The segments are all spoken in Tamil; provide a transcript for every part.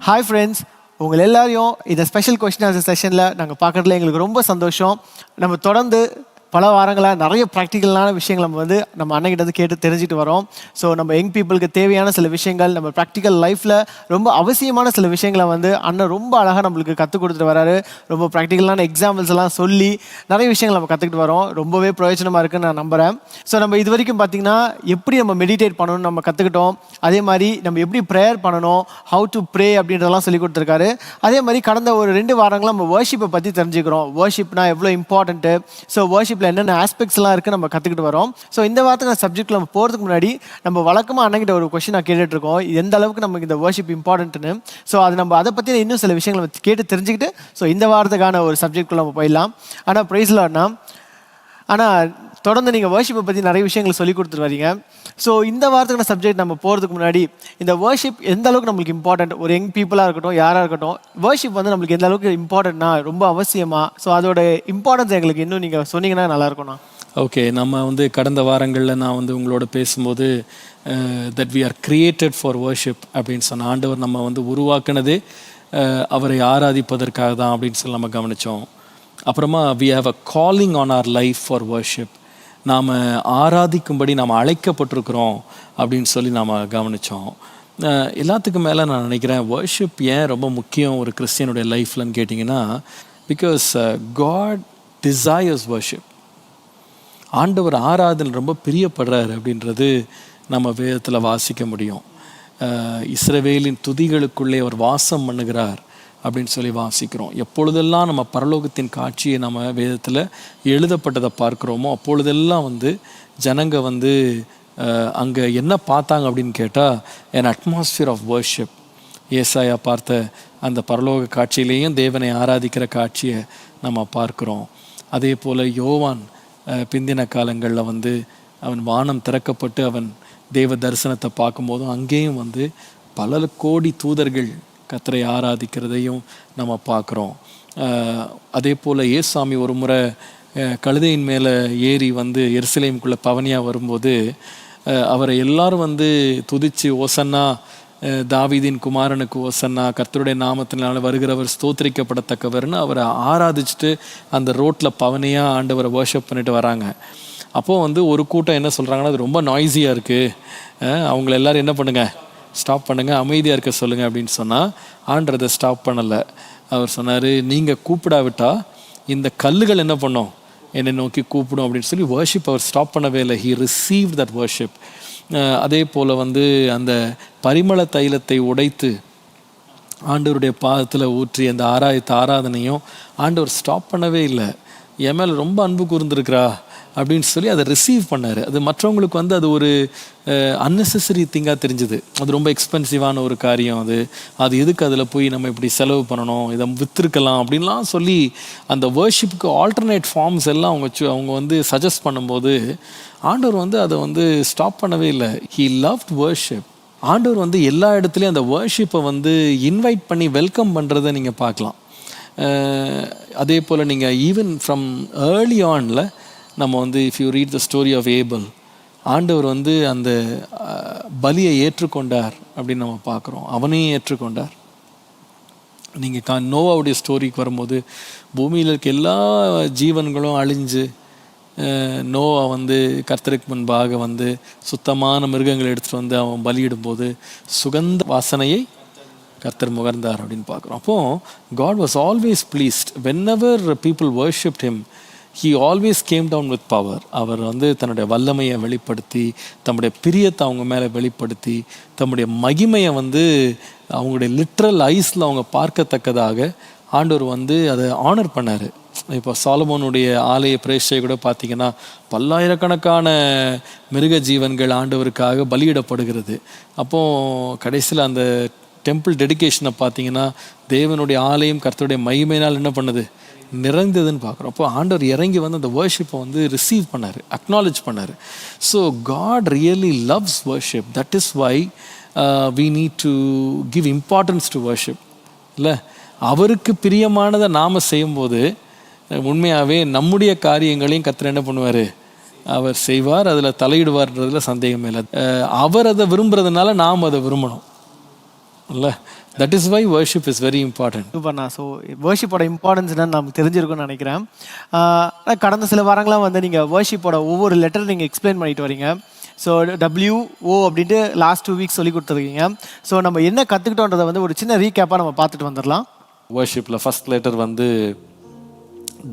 ஹாய் ஃப்ரெண்ட்ஸ், உங்கள் எல்லாரையும் இந்த ஸ்பெஷல் கொஸ்டின் ஆன்சர் செஷனில் நாங்கள் பார்க்குறதுல எங்களுக்கு ரொம்ப சந்தோஷம். நம்ம தொடர்ந்து பல வாரங்களாக நிறைய ப்ராக்டிக்கலான விஷயங்கள் நம்ம அண்ணகிட்ட கேட்டு தெரிஞ்சுட்டு வரோம். ஸோ நம்ம யங் பீப்புளுக்கு தேவையான சில விஷயங்கள், நம்ம ப்ராக்டிக்கல் லைஃப்பில் ரொம்ப அவசியமான சில விஷயங்களை அண்ணன் ரொம்ப அழகாக நம்மளுக்கு கற்றுக் கொடுத்துட்டு வராரு. ரொம்ப ப்ராக்டிக்கலான எக்ஸாம்பிள்ஸ் எல்லாம் சொல்லி நிறைய விஷயங்கள் நம்ம கற்றுக்கிட்டு வரோம். ரொம்பவே பிரயோஜனமாக இருக்குன்னு நான் நம்புகிறேன். ஸோ நம்ம இது வரைக்கும் பார்த்திங்கன்னா எப்படி நம்ம மெடிடேட் பண்ணணும்னு நம்ம கற்றுக்கிட்டோம். அதே மாதிரி நம்ம எப்படி ப்ரேயர் பண்ணணும், ஹவு டு ப்ரே அப்படின்றதெல்லாம் சொல்லி கொடுத்துருக்காரு. அதே மாதிரி கடந்த ஒரு 2 வாரங்களாக நம்ம வர்ஷிப்பை பற்றி தெரிஞ்சுக்கிறோம். வர்ஷிப்னா எவ்வளோ இம்பார்ட்டன்ட்டு, ஸோ வர்ஷிப்பில் என்னென்ன ஆஸ்பெக்ட்ஸ்லாம் இருக்குது நம்ம கற்றுக்கிட்டு வரோம். ஸோ இந்த வாரத்துக்கு சப்ஜெக்ட்டில் நம்ம போகிறதுக்கு முன்னாடி நம்ம வழக்கமாக அண்ணங்கிட்ட ஒரு கொஸ்டின் நான் கேட்டுட்ருக்கோம், எந்த அளவுக்கு நமக்கு இந்த வர்ஷிப் இம்பார்ட்டன்ட்னு. ஸோ அது நம்ம அதை பற்றி இன்னும் சில விஷயங்களை கேட்டு தெரிஞ்சுக்கிட்டு ஸோ இந்த வாரத்துக்கான ஒரு சப்ஜெக்ட்குள்ளே நம்ம போயிடலாம். ஆனால் ப்ரைஸ்லாட்னா ஆனால் தொடர்ந்து நீங்கள் வர்ஷிப்பை பற்றி நிறைய விஷயங்கள் சொல்லி கொடுத்துட்டு வரீங்க. ஸோ இந்த வாரத்துக்கான சப்ஜெக்ட் நம்ம போகிறதுக்கு முன்னாடி இந்த வர்ஷிப் எந்த அளவுக்கு நம்மளுக்கு இம்பார்ட்டன்ட், ஒரு யங் பீப்புளாக இருக்கட்டும் யாராக இருக்கட்டும், வர்ஷிப் நம்மளுக்கு எந்த அளவுக்கு இம்பார்ட்டன்ட்னா ரொம்ப அவசியமா, ஸோ அதோட இம்பார்ட்டன்ஸ் எங்களுக்கு இன்னும் நீங்கள் சொன்னீங்கன்னா நல்லாயிருக்கும்ண்ணா. ஓகே, நம்ம கடந்த வாரங்களில் நான் உங்களோட பேசும்போது that we are created for worship அப்படின்னு சொன்ன ஆண்டவர் நம்ம உருவாக்குனதே அவரை ஆராதிப்பதற்காக தான் அப்படின்னு சொல்லி நம்ம கவனித்தோம். அப்புறமா we have a calling on our life for worship, நாம் ஆராதிக்கும்படி நாம் அழைக்கப்பட்டிருக்கிறோம் அப்படின்னு சொல்லி நாம் கவனித்தோம். எல்லாத்துக்கும் மேலே நான் நினைக்கிறேன் வர்ஷிப் ஏன் ரொம்ப முக்கியம் ஒரு கிறிஸ்டியனுடைய லைஃப்லன்னு கேட்டிங்கன்னா, பிகாஸ் காட் டிசையர்ஸ் வர்ஷிப். ஆண்டவர் ஆராதனை ரொம்ப பிரியப்படுறாரு அப்படின்றது நம்ம வேதத்தில் வாசிக்க முடியும். இஸ்ரவேலின் துதிகளுக்குள்ளே அவர் வாசம் பண்ணுகிறார் அப்படின்னு சொல்லி வாசிக்கிறோம். எப்பொழுதெல்லாம் நம்ம பரலோகத்தின் காட்சியை நம்ம வேதத்தில் எழுதப்பட்டதை பார்க்குறோமோ அப்பொழுதெல்லாம் ஜனங்க அங்கே என்ன பார்த்தாங்க அப்படின்னு கேட்டால் an atmosphere of worship. ஏசாயா பார்த்த அந்த பரலோக காட்சியிலேயும் தேவனை ஆராதிக்கிற காட்சியை நம்ம பார்க்குறோம். அதே போல் யோவான் பிந்தின காலங்களில் அவன் வானம் திறக்கப்பட்டு அவன் தேவ தரிசனத்தை பார்க்கும்போதும் அங்கேயும் பல கோடி தூதர்கள் கர்த்தரை ஆராதிக்கிறதையும் நம்ம பார்க்குறோம். அதே போல் ஏசாமி ஒரு முறை கழுதையின் மேலே ஏறி எருசலேமுக்குள்ளே பவனியாக வரும்போது அவரை எல்லாரும் துதித்து ஓசன்னா தாவீதின் குமாரனுக்கு ஓசன்னா, கர்த்தருடைய நாமத்தினால வருகிறவர் ஸ்தோத்திரிக்கப்படத்தக்கவர்னு அவரை ஆராதிச்சுட்டு அந்த ரோட்டில் பவனியாக ஆண்டவரை வர்ஷிப் பண்ணிட்டு வராங்க. அப்போது ஒரு கூட்டம் என்ன சொல்கிறாங்கன்னா, அது ரொம்ப நாய்ஸியாக இருக்குது, அவங்கள எல்லோரும் என்ன பண்ணுங்கள், ஸ்டாப் பண்ணுங்கள், அமைதியாக இருக்க சொல்லுங்கள் அப்படின்னு சொன்னால் ஆண்டதை ஸ்டாப் பண்ணலை. அவர் சொன்னார், நீங்கள் கூப்பிடாவிட்டால் இந்த கல்லுகள் என்ன பண்ணோம், என்னை நோக்கி கூப்பிடும் அப்படின்னு சொல்லி வர்ஷிப் அவர் ஸ்டாப் பண்ணவே இல்லை. He receive that worship. அதே போல் அந்த பரிமள தைலத்தை உடைத்து ஆண்டவருடைய பாதத்தில் ஊற்றி அந்த ஆராதனையும் ஆண்டவர் ஸ்டாப் பண்ணவே இல்லை. என் மேலே ரொம்ப அன்பு கூர்ந்துருக்கிறா அப்படின்னு சொல்லி அதை ரிசீவ் பண்ணார். அது மற்றவங்களுக்கு அது ஒரு அன்னெசரி திங்காக தெரிஞ்சுது. அது ரொம்ப எக்ஸ்பென்சிவான ஒரு காரியம், அது எதுக்கு அதில் போய் நம்ம இப்படி செலவு பண்ணணும், இதை விற்றுருக்கலாம் அப்படின்லாம் சொல்லி அந்த வர்ஷிப்புக்கு ஆல்டர்னேட் ஃபார்ம்ஸ் எல்லாம் அவங்க சஜஸ்ட் பண்ணும்போது ஆண்டவர் அதை ஸ்டாப் பண்ணவே இல்லை. He loved worship. ஆண்டவர் எல்லா இடத்துலையும் அந்த வர்ஷிப்பை இன்வைட் பண்ணி வெல்கம் பண்ணுறதை நீங்கள் பார்க்கலாம். அதே போல் நீங்கள் ஈவன் ஃப்ரம் ஏர்லி ஆனில் நம்ம if you read the story of Abel, ஆண்டவர் அந்த பலியை ஏற்றுக்கொண்டார் அப்படின்னு நம்ம பார்க்குறோம். அவனையும் ஏற்றுக்கொண்டார். நீங்கள் நோவாவுடைய ஸ்டோரிக்கு வரும்போது பூமியில் இருக்க எல்லா ஜீவன்களும் அழிஞ்சு நோவா கர்த்தருக்கு முன்பாக சுத்தமான மிருகங்களை எடுத்துகிட்டு அவன் பலியிடும்போது சுகந்த வாசனையை கர்த்தர் முகர்ந்தார் அப்படின்னு பார்க்குறோம். அப்போது God was always pleased whenever people worshipped him. He always came down with power. அவர் தன்னுடைய வல்லமையை வெளிப்படுத்தி, தம்முடைய பிரியத்தை அவங்க மேலே வெளிப்படுத்தி, தம்முடைய மகிமையை அவங்களுடைய லிட்ரல் ஐஸில் அவங்க பார்க்கத்தக்கதாக ஆண்டவர் அதை ஆனர் பண்ணார். இப்போ சாலமோனுடைய ஆலய பிரேஷை கூட பார்த்திங்கன்னா பல்லாயிரக்கணக்கான மிருக ஜீவன்கள் ஆண்டவருக்காக பலியிடப்படுகிறது. அப்போது கடைசியில் அந்த டெம்பிள் டெடிகேஷனை பார்த்திங்கன்னா தேவனுடைய ஆலயம் கர்த்தருடைய மகிமையினால் என்ன பண்ணுது, நிறைந்ததுன்னு பார்க்குறோம். அப்போ ஆண்டவர் இறங்கி அந்த வர்ஷிப்பை ரிசீவ் பண்ணார், அக்னாலேஜ் பண்ணார். So God really loves worship. That is why we need to give importance to worship. இல்லை, அவருக்கு பிரியமானதை நாம் செய்யும்போது உண்மையாகவே நம்முடைய காரியங்களையும் கர்த்தர் என்ன பண்ணுவார், அவர் செய்வார், அதில் தலையிடுவார்ன்றதுல சந்தேகமே இல்லை. அவர் அதை விரும்புறதுனால நாம் அதை விரும்பணும். இல்ல, that is why worship is very important. சூப்பர்ண்ணா. ஸோ வர்ஷிப்போட இம்பார்ட்டன்ஸ் என்னன்னு நமக்கு தெரிஞ்சிருக்கும்னு நினைக்கிறேன். கடந்த சில வாரங்களாக வந்து நீங்கள் வர்ஷிப்போட ஒவ்வொரு லெட்டர் நீங்கள் எக்ஸ்பிளைன் பண்ணிட்டு வரீங்க. ஸோ WO அப்படின்ட்டு லாஸ்ட் 2 வீக்ஸ் சொல்லி கொடுத்துருக்கீங்க. ஸோ நம்ம என்ன கற்றுக்கிட்டோன்றதை வந்து ஒரு சின்ன ரீகேப்பாக நம்ம பார்த்துட்டு வந்துடலாம். வர்ஷிப்பில் ஃபர்ஸ்ட் லெட்டர் வந்து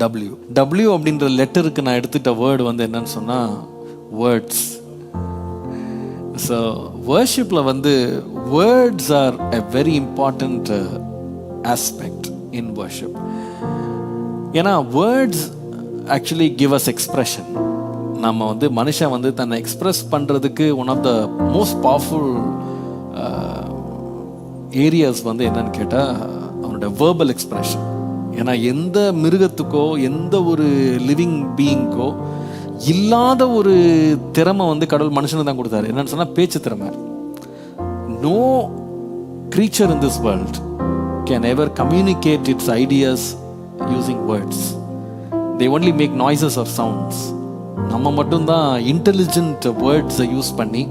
W அப்படின்ற லெட்டருக்கு நான் எடுத்துட்ட வேர்டு வந்து என்னன்னு சொன்னால் வேர்ட்ஸ். ஸோ வர்ஷிப்பில் வந்து words are a very important aspect in worship. ஏன்னா words actually give us expression. நம்ம வந்து மனுஷன் வந்து தன்னை எக்ஸ்பிரஸ் பண்ணுறதுக்கு one of the most powerful areas வந்து என்னன்னு கேட்டால் அவனோட வேர்பல் எக்ஸ்பிரஷன். ஏன்னா எந்த மிருகத்துக்கோ எந்த ஒரு லிவிங் பீயிங்க்கோ இல்லாத ஒரு திறமை வந்து கடவுள் மனுஷனுக்கு தான் கொடுத்தாரு. என்னன்னு சொன்னால் பேச்சு திறமை. No creature in this world can ever communicate its ideas using words. They only make noises or sounds. நம்ம மட்டும்தான் இன்டெலிஜென்ட் வேர்ட்ஸை யூஸ் பண்ணி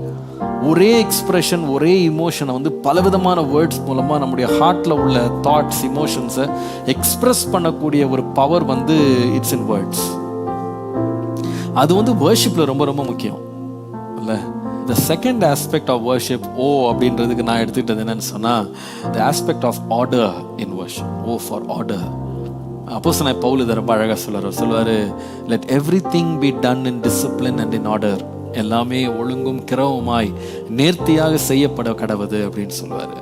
ஒரே எக்ஸ்பிரஷன் ஒரே இமோஷனை வந்து பலவிதமான வேர்ட்ஸ் மூலமாக நம்முடைய ஹார்ட்டில் உள்ள தாட்ஸ் இமோஷன்ஸை எக்ஸ்பிரஸ் பண்ணக்கூடிய ஒரு பவர் வந்து இட்ஸ் இன் வேர்ட்ஸ். அது வந்து வர்ஷிப்பில் ரொம்ப ரொம்ப முக்கியம் இல்லை. The second aspect of worship அப்படின்றதுக்கு நான் எடுத்துக்கிட்டது என்னன்னு சொன்னால் the aspect of order in worship. For order. அப்போஸ்தலனாகிய பவுல் இதை ரொம்ப அழகாக சொல்லுவார். Let everything be done in discipline and in order. எல்லாமே ஒழுங்கும் கிரமமாய் நேர்த்தியாக செய்யப்பட கடவுது அப்படின்னு சொல்லுவார்.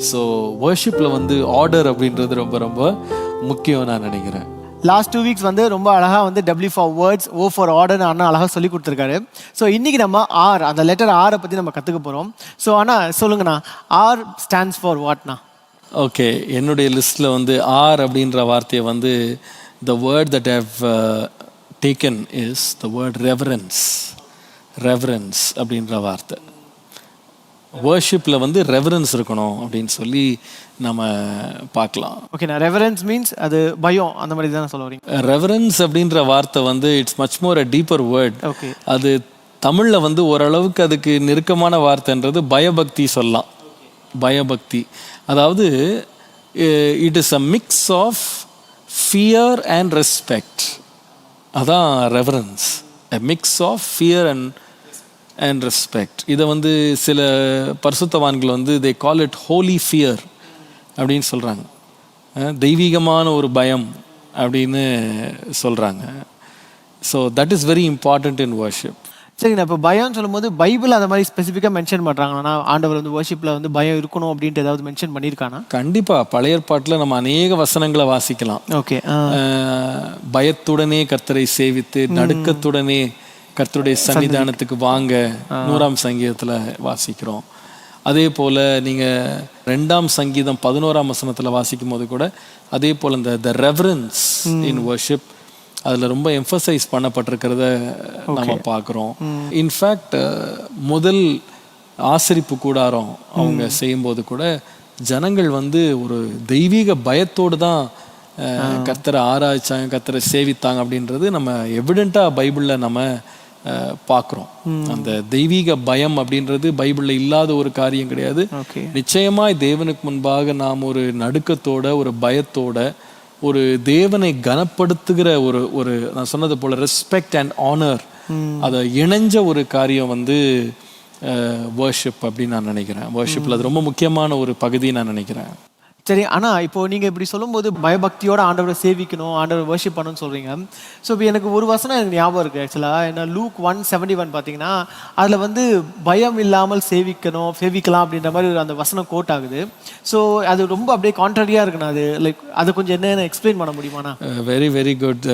ஸோ வர்ஷிப்பில் வந்து ஆர்டர் அப்படின்றது ரொம்ப ரொம்ப முக்கியம் நான் நினைக்கிறேன். லாஸ்ட் 2 வீக்ஸ் வந்து ரொம்ப அழகாக வந்து W for words, O for ஆர்டர்னு அண்ணா அழகாக சொல்லி கொடுத்துருக்காரு. ஸோ இன்றைக்கி நம்ம R, அந்த லெட்டர் Rஐ பற்றி நம்ம கற்றுக்க போகிறோம். ஸோ அண்ணா சொல்லுங்கண்ணா, R ஸ்டாண்ட்ஸ் ஃபார் வாட்ண்ணா? ஓகே, என்னுடைய லிஸ்ட்டில் வந்து R அப்படின்ற வார்த்தையை வந்து the word that have taken is the word reverence. Reverence அப்படின்ற வார்த்தை. வர்ஷிப்பில் வந்து ரெவரன்ஸ் இருக்கணும் அப்படின்னு சொல்லி நம்ம பார்க்கலாம். ஓகேண்ணா, ரெவரன்ஸ் மீன்ஸ் அது பயம் அந்த மாதிரி தானே சொல்ல வரீங்க? ரெவரன்ஸ் அப்படின்ற வார்த்தை வந்து it's much more a deeper word. Okay, அது தமிழில் வந்து ஓரளவுக்கு அதுக்கு நெருக்கமான வார்த்தைன்றது பயபக்தி சொல்லலாம். பயபக்தி அதாவது it is a mix of fear and respect. அதான் reverence, a mix of fear and respect. இதை வந்து சில பரிசுத்தவான்கள் வந்து they call it holy fear அப்படின்னு சொல்கிறாங்க. தெய்வீகமான ஒரு பயம் அப்படின்னு சொல்கிறாங்க. So that is very important in worship. சரிங்கண்ணா, இப்போ பயம்னு சொல்லும்போது பைபிள் அந்த மாதிரி ஸ்பெசிஃபிக்காக மென்ஷன் பண்ணுறாங்கண்ணா? ஆண்டவர் வந்து வர்ஷிப்பில் வந்து பயம் இருக்கணும் அப்படின்ட்டு ஏதாவது மென்ஷன் பண்ணியிருக்கானா? கண்டிப்பாக. பழைய ஏற்பாட்டில் நம்ம அநேக வசனங்களை வாசிக்கலாம். ஓகே, பயத்துடனே கர்த்தரை சேவித்து நடுக்கத்துடனே கர்த்தருடைய சன்னிதானத்துக்கு வாங்க 100ஆம் சங்கீதத்தில் வாசிக்கிறோம். அதே போல் நீங்கள் 2ஆம் சங்கீதம் 11ஆம் வசனத்தில் வாசிக்கும் போது கூட அதே போல் இந்த ரெவரன்ஸ் இன் வர்ஷிப் அதில் ரொம்ப எம்ஃபசைஸ் பண்ணப்பட்டிருக்கிறத நம்ம பார்க்குறோம். இன்ஃபேக்ட் முதல் ஆசரிப்பு கூடாரம் அவங்க செய்யும்போது கூட ஜனங்கள் வந்து ஒரு தெய்வீக பயத்தோடு தான் கர்த்தரை ஆராய்ச்சாங்க, கர்த்தரை சேவித்தாங்க அப்படின்றது நம்ம எவிடெண்ட்டாக பைபிளில் நம்ம பார்க்குறோம். அந்த தெய்வீக பயம் அப்படின்றது பைபிளில் இல்லாத ஒரு காரியம் கிடையாது. நிச்சயமாய் தேவனுக்கு முன்பாக நாம் ஒரு நடுக்கத்தோட ஒரு பயத்தோட ஒரு தேவனை கனப்படுத்துகிற ஒரு நான் சொன்னது போல ரெஸ்பெக்ட் அண்ட் ஆனர் அதை இணைஞ்ச ஒரு காரியம் வந்து வர்ஷிப் அப்படின்னு நான் நினைக்கிறேன். வர்ஷிப்பில் அது ரொம்ப முக்கியமான ஒரு பகுதி நான் நினைக்கிறேன். சரி, ஆனால் இப்போ நீங்கள் இப்படி சொல்லும்போது பயபக்தியோட ஆண்டவரை சேவிக்கணும், ஆண்டவரை வர்ஷிப் பண்ணணும்னு சொல்கிறீங்க. ஸோ இப்போ எனக்கு ஒரு வசனம் எனக்கு ஞாபகம் இருக்குது. ஆக்சுவலாக என்ன Luke 1:71 பார்த்தீங்கன்னா அதில் வந்து பயம் இல்லாமல் சேவிக்கலாம் அப்படின்ற மாதிரி அந்த வசனம் கோட் ஆகுது. ஸோ அது ரொம்ப அப்படியே கான்ட்ரரியாக இருக்குண்ணா. அது லைக் அது கொஞ்சம் என்ன எக்ஸ்பிளைன் பண்ண முடியுமாண்ணா? Very very good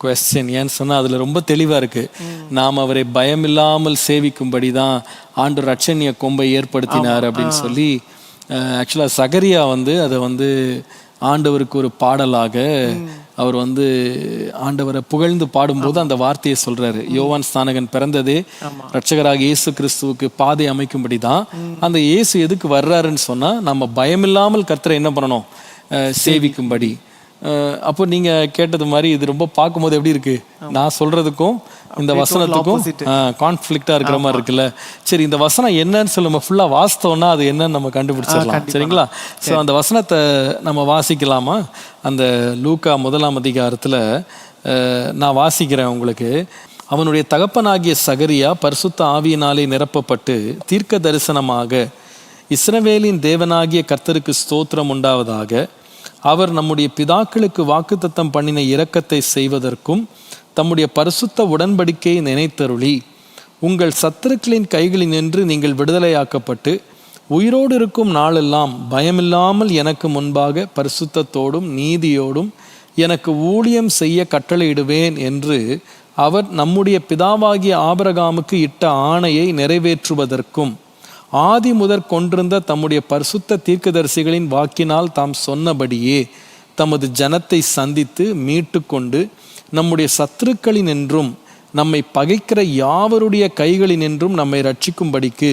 question. ஏன்னு சொன்னால் அதில் ரொம்ப தெளிவாக இருக்குது. நாம் அவரை பயம் இல்லாமல் சேவிக்கும்படி தான் ஆண்டவர் ரட்சணிய கொம்பை ஏற்படுத்தினார் அப்படின்னு சொல்லி. ஆக்சுவலாக சகரியா வந்து அதை வந்து ஆண்டவருக்கு ஒரு பாடலாக அவர் வந்து ஆண்டவரை புகழ்ந்து பாடும்போது அந்த வார்த்தையை சொல்றாரு. யோவான் ஸ்நானகன் பிறந்ததே ரட்சகராக இயேசு கிறிஸ்துவுக்கு பாதை அமைக்கும்படி தான். அந்த இயேசு எதுக்கு வர்றாருன்னு சொன்னா நம்ம பயமில்லாமல் கர்த்தரை என்ன பண்ணணும், சேவிக்கும்படி. அப்போ நீங்க கேட்டது மாதிரி இது ரொம்ப பார்க்கும்போது எப்படி இருக்கு, நான் சொல்றதுக்கும் இந்த வசனத்துக்கும் கான்ஃப்ளிக்டா இருக்கிற மாதிரி இருக்குல்ல. சரி, இந்த வசனம் என்னன்னு சொல்லி நம்ம ஃபுல்லா வாசித்தோம்னா அது என்னன்னு நம்ம கண்டுபிடிச்சிடலாம். சரிங்களா? ஸோ அந்த வசனத்தை நம்ம வாசிக்கலாமா? அந்த லூக்கா 1ஆம் அதிகாரத்துல நான் வாசிக்கிறேன் உங்களுக்கு. அவனுடைய தகப்பனாகிய சகரியா பரிசுத்த ஆவியினாலே நிரப்பப்பட்டு தீர்க்க தரிசனமாக, இஸ்ரவேலின் தேவனாகிய கர்த்தருக்கு ஸ்தோத்திரம் உண்டாவதாக, அவர் நம்முடைய பிதாக்களுக்கு வாக்குத்தத்தம் பண்ணின இரக்கத்தை செய்வதற்கும் தம்முடைய பரிசுத்த உடன்படிக்கையை நினைத்தருளி, உங்கள் சத்துருக்களின் கைகளில் நின்று நீங்கள் விடுதலையாக்கப்பட்டு உயிரோடு இருக்கும் நாளெல்லாம் பயமில்லாமல் எனக்கு முன்பாக பரிசுத்தத்தோடும் நீதியோடும் எனக்கு ஊழியம் செய்ய கட்டளையிடுவேன் என்று அவர் நம்முடைய பிதாவாகிய ஆபிரகாமுக்கு இட்ட ஆணையை நிறைவேற்றுவதற்கும் ஆதி முதற் கொண்டிருந்த தம்முடைய பரிசுத்த தீர்க்கதரிசிகளின் வாக்கினால் தாம் சொன்னபடியே தமது ஜனத்தை சந்தித்து மீட்டு கொண்டு நம்முடைய சத்துருக்களினின்றும் நம்மை பகைக்கிற யாவருடைய கைகளினின்றும் நம்மை ரட்சிக்கும்படிக்கு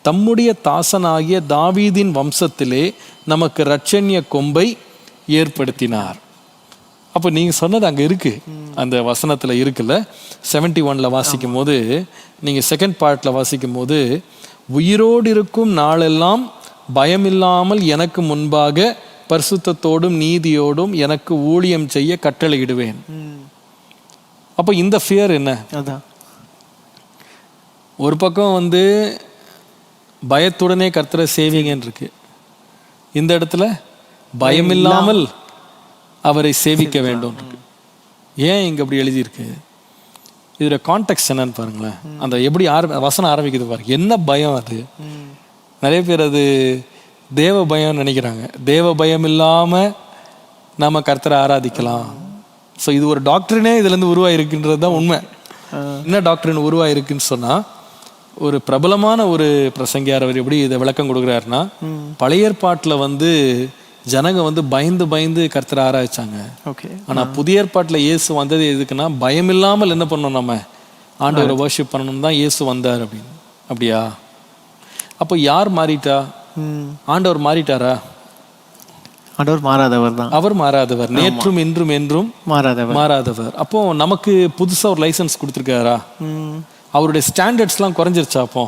தம்முடைய தாசனாகிய தாவீதின் வம்சத்திலே நமக்கு இரட்சண்ய கொம்பை ஏற்படுத்தினார். அப்போ நீங்கள் சொன்னது அங்கே இருக்கு, அந்த வசனத்தில் இருக்குல்ல. 71 வாசிக்கும் போது, நீங்கள் செகண்ட் பார்ட்டில் வாசிக்கும் போது, உயிரோடு இருக்கும் நாளெல்லாம் பயமில்லாமல் எனக்கு முன்பாக பரிசுத்தத்தோடும் நீதியோடும் எனக்கு ஊழியம் செய்ய கட்டளையிடுவேன். அப்போ இந்த ஃபியர் என்ன? ஒரு பக்கம் வந்து பயத்துடனே கர்த்தரை சேவிங்கன்னு இருக்கு, இந்த இடத்துல பயமில்லாமல் அவரை சேவிக்க வேண்டும் இருக்கு. ஏன் இங்க அப்படி எழுதியிருக்கு? இதோட கான்டெக்ட் என்னன்னு பாருங்களேன். அந்த எப்படி வசனம் ஆரம்பிக்குது பாருங்க. என்ன பயம் அது? நிறைய பேர் அது தேவ பயம் நினைக்கிறாங்க. தேவ பயம் இல்லாம நாம கர்த்தரை ஆராதிக்கலாம். ஸோ இது ஒரு டாக்டரினே இதுல இருந்து உருவாயிருக்குன்றது தான் உண்மை. என்ன டாக்டரின் உருவாயிருக்குன்னு சொன்னா, ஒரு பிரபலமான ஒரு பிரசங்கியார் அவர் எப்படி இதை விளக்கம் கொடுக்குறாருன்னா, பழைய ஏற்பாட்டில் வந்து ஜனங்க வந்து பயந்து பயந்து கர்த்தரை ஆராய்ச்சாங்க. ஆனா புதிய ஏற்பாட்டுல இயேசு வந்தது எதுக்குன்னா, பயம் இல்லாமல் என்ன பண்ணணும், நம்ம ஆண்டவரை வர்ஷிப் பண்ணணும் தான் இயேசு வந்தார் அப்படின்னு. அப்படியா? அப்போ யார் மாறிட்டா? ஆண்டவர் மாறிட்டாரா? ஆண்டவர் மாறாதவர் தான். அவர் மாறாதவர், நேற்றும் இன்றும் என்றும் மாறாதவர். அப்போ நமக்கு புதுசா ஒரு லைசன்ஸ் கொடுத்துருக்காரா? அவருடைய ஸ்டாண்டர்ட்ஸ்லாம் குறைஞ்சிருச்சா? அப்போ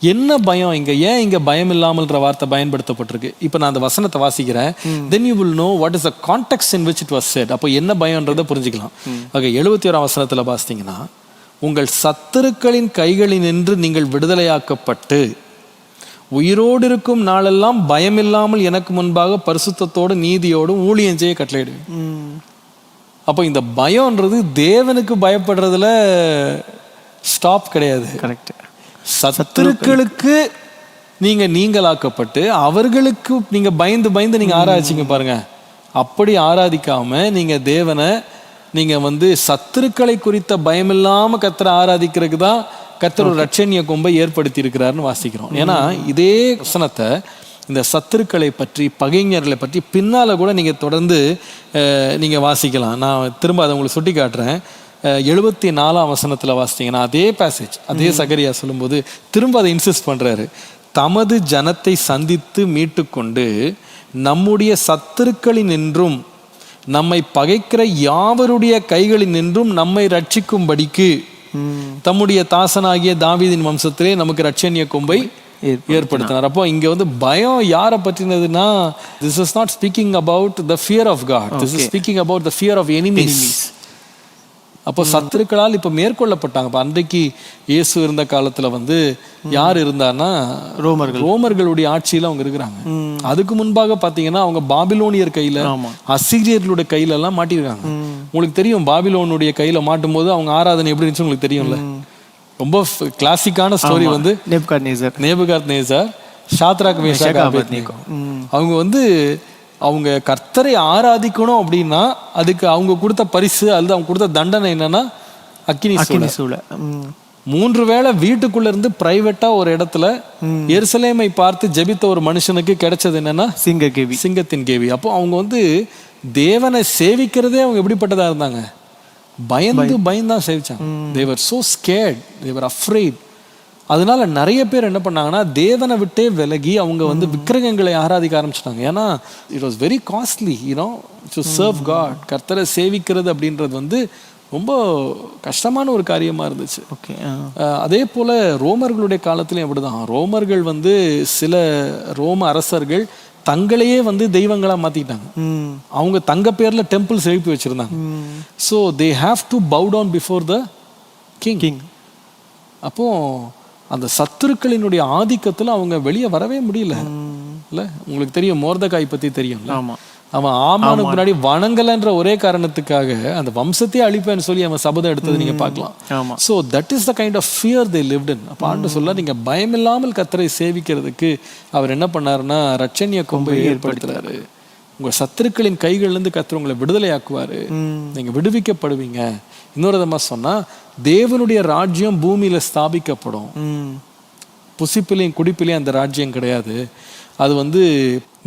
என்ன பயம் இங்க? ஏன் இங்க பயம் இல்லாமல்ன்ற வார்த்தை பயன்படுத்தப்பட்டிருக்கு? இப்போ நான் அந்த வசனத்தை வாசிக்கிறேன். then you will know what is the context in which it was said. அப்போ என்ன பயம்ன்றதை புரிஞ்சுக்கலாம். ஓகே, 71ஆம் வசனத்துல வாசித்தீங்கன்னா, உங்கள் சத்துருக்களின் கைகளில் நின்று நீங்கள் விடுதலையாக்கப்பட்டு உயிரோடு இருக்கும் நாளெல்லாம் பயமில்லாமல் எனக்கு முன்பாக பரிசுத்தத்தோடு நீதியோடும் ஊழியம் செய்ய கட்டளையிடுவேன். அப்போ இந்த பயம்ன்றது தேவனுக்கு பயப்படுறதுல ஸ்டாப் கிடையாது. கரெக்ட். சத்துருக்களுக்கு நீங்க நீங்களாக்கப்பட்டு அவர்களுக்கு நீங்க பயந்து பயந்து நீங்க ஆராய்ச்சிங்க பாருங்க. அப்படி ஆராதிக்காம நீங்க தேவனை நீங்க வந்து சத்துருக்களை குறித்த பயமில்லாம கர்த்தரை ஆராதிக்கிறதுக்கு தான் கர்த்தர் ஒரு இரட்சண்ய கொம்பை ஏற்படுத்தி இருக்கிறாருன்னு வாசிக்கிறோம். ஏன்னா இதே வசனத்தை இந்த சத்துருக்களை பற்றி பகைஞர்களை பற்றி பின்னால கூட நீங்க தொடர்ந்து நீங்க வாசிக்கலாம். நான் திரும்ப அதை உங்களுக்கு சுட்டி காட்டுறேன். 74ஆம் வசனத்துல வாசித்தீங்கன்னா அதே பேசேஜ், அதே சகரியா சொல்லும்போது திரும்ப அதை இன்சிஸ்ட் பண்றாரு. தமது ஜனத்தை சந்தித்து மீட்டு கொண்டு நம்முடைய சத்துருக்களின் நின்றும் நம்மை பகைக்கிற யாவருடைய கைகளில் நின்றும் நம்மை ரட்சிக்கும்படிக்கு தம்முடைய தாசனாகிய தாவீதின் வம்சத்திலே நமக்கு இரட்சண்ய கொம்பை ஏற்படுத்தினார். அப்போ இங்க வந்து பயம் யாரை பற்றினதுன்னா, this is not speaking about the fear of God. This is speaking about the fear of enemies. அப்போ சத்துருக்களால் இப்ப மேற்கொள்ளப்பட்டாங்க. இப்போ அன்றைக்கு இயேசு இருந்த காலத்துல வந்து யார் இருந்தான்னா, ரோமர்களுடைய ஆட்சியில அவங்க இருக்கிறாங்க. அதுக்கு முன்பாக பாத்தீங்கன்னா அவங்க பாபிலோனியர் கையில, அசீரியர்களுடைய கையில எல்லாம் மாட்டிருக்காங்க. உங்களுக்கு தெரியும், பாபிலோனுடைய கையில மாட்டும் போது அவங்க ஆராதனை எப்படி இருந்துச்சு உங்களுக்கு தெரியும்ல. ரொம்ப கிளாசிக்கான ஸ்டோரி வந்து நேபுகாத்நேசர், ஷாத்ராக், மேஷாக், ஆபேத்நேகோ. அவங்க வந்து அவங்க கர்த்தரை ஆராதிக்கணும் அப்படின்னா அதுக்கு அவங்க கொடுத்த பரிசு அல்லது அவங்க கொடுத்த தண்டனை என்னன்னா அக்கினி சூளை. 3 வேளை வீட்டுக்குள்ள இருந்து பிரைவேட்டா ஒரு இடத்துல எருசலேமை பார்த்து ஜெபித்த ஒரு மனுஷனுக்கு கிடைச்சது என்னன்னா சிங்கத்தின் கேவி. அப்போ அவங்க வந்து தேவனை சேவிக்கிறதே அவங்க எப்படிப்பட்டதா இருந்தாங்க? பயந்து பயந்தான் சேவிச்சாங்க. they were so scared, they were afraid. அதனால நிறைய பேர் என்ன பண்ணாங்கன்னா தேவனை விட்டே விலகி அவங்க வந்து விக்கிரகங்களை ஆராதிக்க ஆரம்பிச்சிட்டாங்க. ஏன்னா it was very costly to serve God. கர்த்தரை சேவிக்கிறது அப்படின்றது வந்து ரொம்ப கஷ்டமான ஒரு காரியமா இருந்துச்சு. ஓகே. அதே போல ரோமர்களுடைய காலத்திலையும் அப்படிதான். ரோமர்கள் வந்து சில ரோம அரசர்கள் தங்களையே வந்து தெய்வங்களா மாத்திட்டாங்க. அவங்க தங்க பேர்ல டெம்பிள்ஸ் எழுப்பி வச்சிருந்தாங்க. So they have to bow down before the king. அப்போ அந்த சத்துருக்களினுடைய ஆதிக்கத்துல அவங்க வெளியே வரவே முடியல. இல்ல உங்களுக்கு தெரியும் மோர்தகாய் பத்தி தெரியும். ஆமா. அவன் ஆமானுக்கு முன்னாடி வணங்கலன்ற ஒரே காரணத்துக்காக அந்த வம்சத்தையே அழிப்பேன்னு சொல்லி அவன் சபதம் எடுத்தது நீங்க பார்க்கலாம். So that is the kind of fear they lived in. அப்போ ஆண்டு சொல்ல நீங்க பயமில்லாமல் கர்த்தரை சேவிக்கிறதுக்கு அவர் என்ன பண்ணாருன்னா ரட்சணிய கொம்பை ஏற்படுத்துறாரு. உங்க சத்துருக்களின் கைகள்லேருந்து கர்த்தர் உங்களை விடுதலையாக்குவாரு, நீங்க விடுவிக்கப்படுவீங்க. இன்னொரு விதமா சொன்னா தேவனுடைய ராஜ்யம் பூமியில ஸ்தாபிக்கப்படும். புசிப்பிலையும் குடிப்பிலையும் அந்த ராஜ்யம் கிடையாது. அது வந்து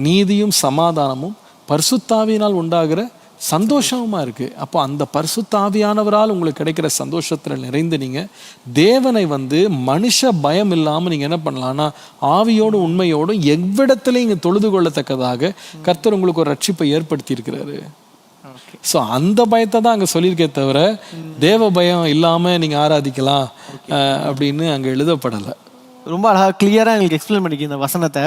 நீதியும் சமாதானமும் பரிசுத்தாவியினால் உண்டாகிற சந்தோஷமா இருக்கு. அப்போ அந்த பரிசுத்தாவியானவரால் உங்களுக்கு கிடைக்கிற சந்தோஷத்துல நிறைந்து நீங்க தேவனை வந்து மனுஷ பயம் இல்லாம நீங்க என்ன பண்ணலாம்னா ஆவியோடு உண்மையோடும் எவ்விடத்திலையும் இங்க தொழுது கொள்ளத்தக்கதாக கர்த்தர் உங்களுக்கு ஒரு ரட்சிப்பை ஏற்படுத்தி இருக்கிறாரு. ஸோ அந்த பயத்தை தான் அங்கே சொல்லியிருக்கே தவிர தேவ பயம் இல்லாமல் நீங்கள் ஆராதிக்கலாம் அப்படின்னு அங்கே எழுதப்படலை. ரொம்ப அழகாக கிளியராக எங்களுக்கு எக்ஸ்பிளைன் பண்ணிக்க இந்த வசனத்தை.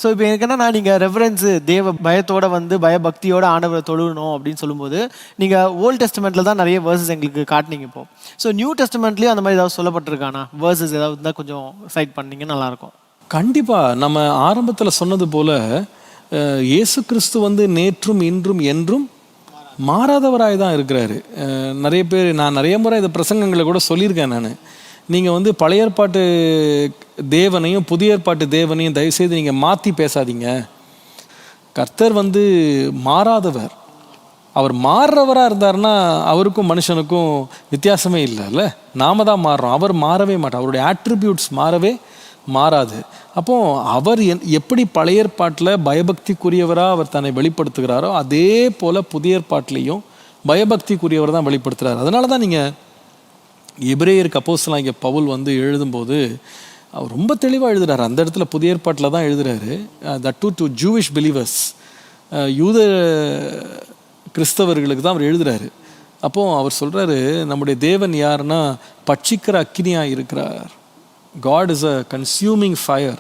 ஸோ இப்போ எனக்கு என்னன்னா நீங்கள் ரெஃபரன்ஸு தேவ பயத்தோட வந்து பயபக்தியோட ஆண்டவரை தொழுகணும் அப்படின்னு சொல்லும்போது நீங்கள் ஓல்ட் டெஸ்டமெண்ட்டில் தான் நிறைய வேர்சஸ் எங்களுக்கு காட்டினீங்க. இப்போ ஸோ நியூ டெஸ்டமெண்ட்லேயும் அந்த மாதிரி ஏதாவது சொல்லப்பட்டிருக்கானா வேர்சஸ் ஏதாவது இருந்தால் கொஞ்சம் சைட் பண்ணிங்க நல்லாயிருக்கும். கண்டிப்பாக நம்ம ஆரம்பத்தில் சொன்னது போல் இயேசு கிறிஸ்து வந்து நேற்றும் இன்றும் என்றும் மாறாதவராய் தான் இருக்கிறாரு. நிறைய பேர் நான் நிறைய முறை இந்த பிரசங்கங்களை கூட சொல்லியிருக்கேன். நான் நீங்கள் வந்து பழைய ஏற்பாட்டு தேவனையும் புதிய ஏற்பாட்டு தேவனையும் தயவுசெய்து நீங்கள் மாற்றி பேசாதீங்க. கர்த்தர் வந்து மாறாதவர். அவர் மாறுறவராக இருந்தார்னா அவருக்கும் மனுஷனுக்கும் வித்தியாசமே இல்லைல்ல. நாம தான் மாறுறோம், அவர் மாறவே மாட்டார். அவருடைய ஆட்ரிபியூட்ஸ் மாறவே மாறாது. அப்போ அவர் எப்படி பழைய ஏற்பாட்டில் பயபக்திக்குரியவராக அவர் தன்னை வெளிப்படுத்துகிறாரோ அதே போல் புதிய ஏற்பாட்டிலையும் பயபக்திக்குரியவர் தான் வெளிப்படுத்துகிறார். அதனால தான் நீங்கள் எபிரேயருக்கு அப்போஸ்தலனாகிய பவுல் வந்து எழுதும்போது அவர் ரொம்ப தெளிவாக எழுதுறாரு. அந்த இடத்துல புதிய ஏற்பாட்டில் தான் எழுதுறாரு. தட் டு ஜூவிஷ் பிலீவர்ஸ், யூத கிறிஸ்தவர்களுக்கு தான் அவர் எழுதுறாரு. அப்போது அவர் சொல்கிறாரு நம்முடைய தேவன் யாருன்னா பட்சிக்கிற அக்கினியாக இருக்கிறார். God is a consuming fire.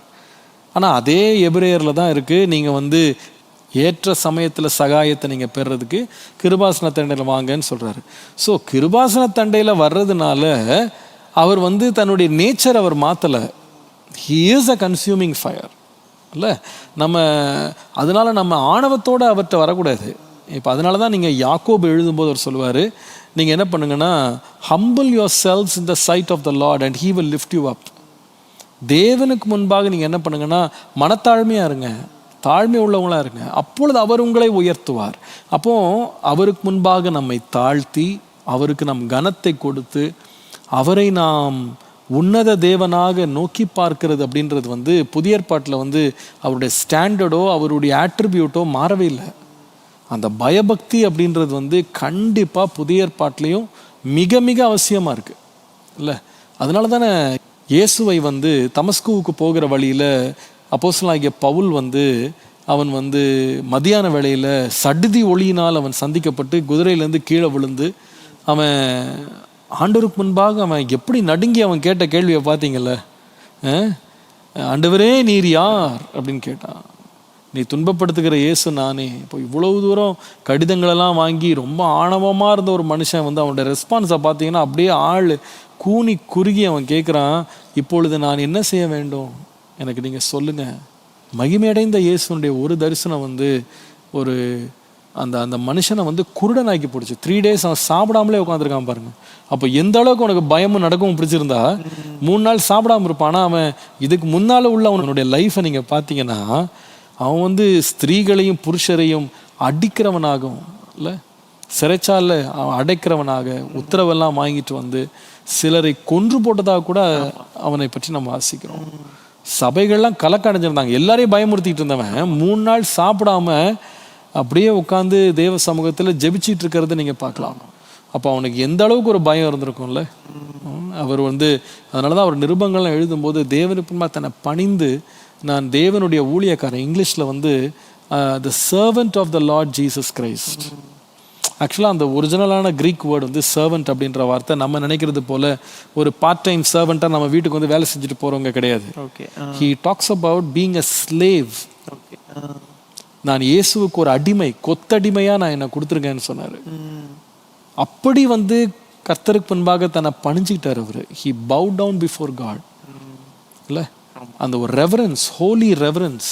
ஆனால் அதே எபிரேயரில் தான் இருக்குது. நீங்கள் வந்து ஏற்ற சமயத்தில் சகாயத்தை நீங்கள் பெறுறதுக்கு கிருபாசன தண்டையில் வாங்கன்னு சொல்கிறாரு. ஸோ கிருபாசன தண்டையில் வர்றதுனால அவர் வந்து தன்னுடைய நேச்சர் அவர் மாற்றலை. He is a consuming fire இல்லை. அதனால நம்ம ஆணவத்தோடு அவர்கிட்ட வரக்கூடாது. இப்போ அதனால தான் நீங்கள் யாக்கோபு எழுதும்போது அவர் சொல்லுவார், நீங்கள் என்ன பண்ணுங்கன்னா humble yourselves in the sight of the Lord and he will lift you up. தேவனுக்கு முன்பாக நீங்கள் என்ன பண்ணுங்கன்னா மனத்தாழ்மையாக இருங்க, தாழ்மை உள்ளவங்களாக இருங்க, அப்பொழுது அவர் உங்களை உயர்த்துவார். அப்போ அவருக்கு முன்பாக நம்மை தாழ்த்தி அவருக்கு நம் கனத்தை கொடுத்து அவரை நாம் உன்னத தேவனாக நோக்கி பார்க்கிறது அப்படின்றது வந்து புதிய ஏற்பாட்டில் வந்து அவருடைய ஸ்டாண்டர்டோ அவருடைய ஆட்ரிபியூட்டோ மாறவே இல்லை. அந்த பயபக்தி அப்படின்றது வந்து கண்டிப்பாக புதிய ஏற்பாட்டிலையும் மிக மிக அவசியமாக இருக்குது இல்லை. அதனால தானே இயேசுவை வந்து தமஸ்குவுக்கு போகிற வழியில் அப்போஸ்தலனாகிய பவுல் வந்து அவன் வந்து மதியான வேளையில் சடுதி ஒளியினால் அவன் சந்திக்கப்பட்டு குதிரையிலேருந்து கீழே விழுந்து அவன் ஆண்டவருக்கு முன்பாக அவன் எப்படி நடுங்கி அவன் கேட்ட கேள்வியை பார்த்தீங்கல்ல, ஆண்டவரே நீர் யார் அப்படின்னு கேட்டான். நீ துன்பப்படுத்துகிற இயேசு நானே. இப்போ இவ்வளவு தூரம் கடிதங்களெல்லாம் வாங்கி ரொம்ப ஆணவமாக இருந்த ஒரு மனுஷன் வந்து அவனோட ரெஸ்பான்ஸை பார்த்தீங்கன்னா அப்படியே ஆள் கூனி குறுகி அவன் கேட்குறான், இப்பொழுது நான் என்ன செய்ய வேண்டும் எனக்கு நீங்கள் சொல்லுங்கள். மகிமையடைந்த இயேசுனுடைய ஒரு தரிசனம் வந்து ஒரு அந்த அந்த மனுஷனை வந்து குருடனாக்கி போடுச்சு. 3 days அவன் சாப்பிடாமலே உட்காந்துருக்கான் பாருங்க. அப்போ எந்த அளவுக்கு உனக்கு பயமும் நடக்கவும் பிடிச்சிருந்தா 3 நாள் சாப்பிடாம இருப்பான். ஆனால் அவன் இதுக்கு முன்னால் உள்ள அவனுடைய லைஃப்பை நீங்கள் பார்த்தீங்கன்னா அவன் வந்து ஸ்திரீகளையும் புருஷரையும் அடிக்கிறவனாகவும் இல்லை, சிறைச்சாலில் அவன் அடைக்கிறவனாக உத்தரவெல்லாம் வாங்கிட்டு வந்து சிலரை கொன்று போட்டதாக கூட அவனை பற்றி நம்ம வாசிக்கிறோம். சபைகள்லாம் கலக்கடைஞ்சிருந்தாங்க. எல்லாரையும் பயமுறுத்திட்டு இருந்தவன் 3 நாள் சாப்பிடாம அப்படியே உட்காந்து தேவ சமூகத்தில் ஜெபிச்சிட்டு இருக்கிறத நீங்கள் பார்க்கலாம். அப்போ அவனுக்கு எந்த அளவுக்கு ஒரு பயம் இருந்திருக்கும்ல. அவர் வந்து அதனால தான் அவர் நிருபங்கள்லாம் எழுதும்போது தேவனுக்கு தன்னை பணிந்து நான் தேவனுடைய ஊழியக்காரன், இங்கிலீஷில் வந்து the servant of the Lord Jesus Christ. ஆக்சுவலாக அந்த ஒரிஜினலான க்ரீக் வேர்டு வந்து சர்வெண்ட் அப்படின்ற வார்த்தை நம்ம நினைக்கிறது போல ஒரு பார்ட் டைம் சர்வெண்ட்டாக நம்ம வீட்டுக்கு வந்து வேலை செஞ்சுட்டு போகிறவங்க கிடையாது. He talks about being a slave. நான் இயேசுவுக்கு ஒரு அடிமை, கொத்தடிமையாக நான் என்னை கொடுத்துருக்கேன்னு சொன்னார். அப்படி வந்து கர்த்தருக்கு முன்பாக தன்னை பணிஞ்சுக்கிட்டார் அவர். He bow down before God. இல்லை, அந்த ஒரு ரெவரன்ஸ், ஹோலி ரெவரன்ஸ்.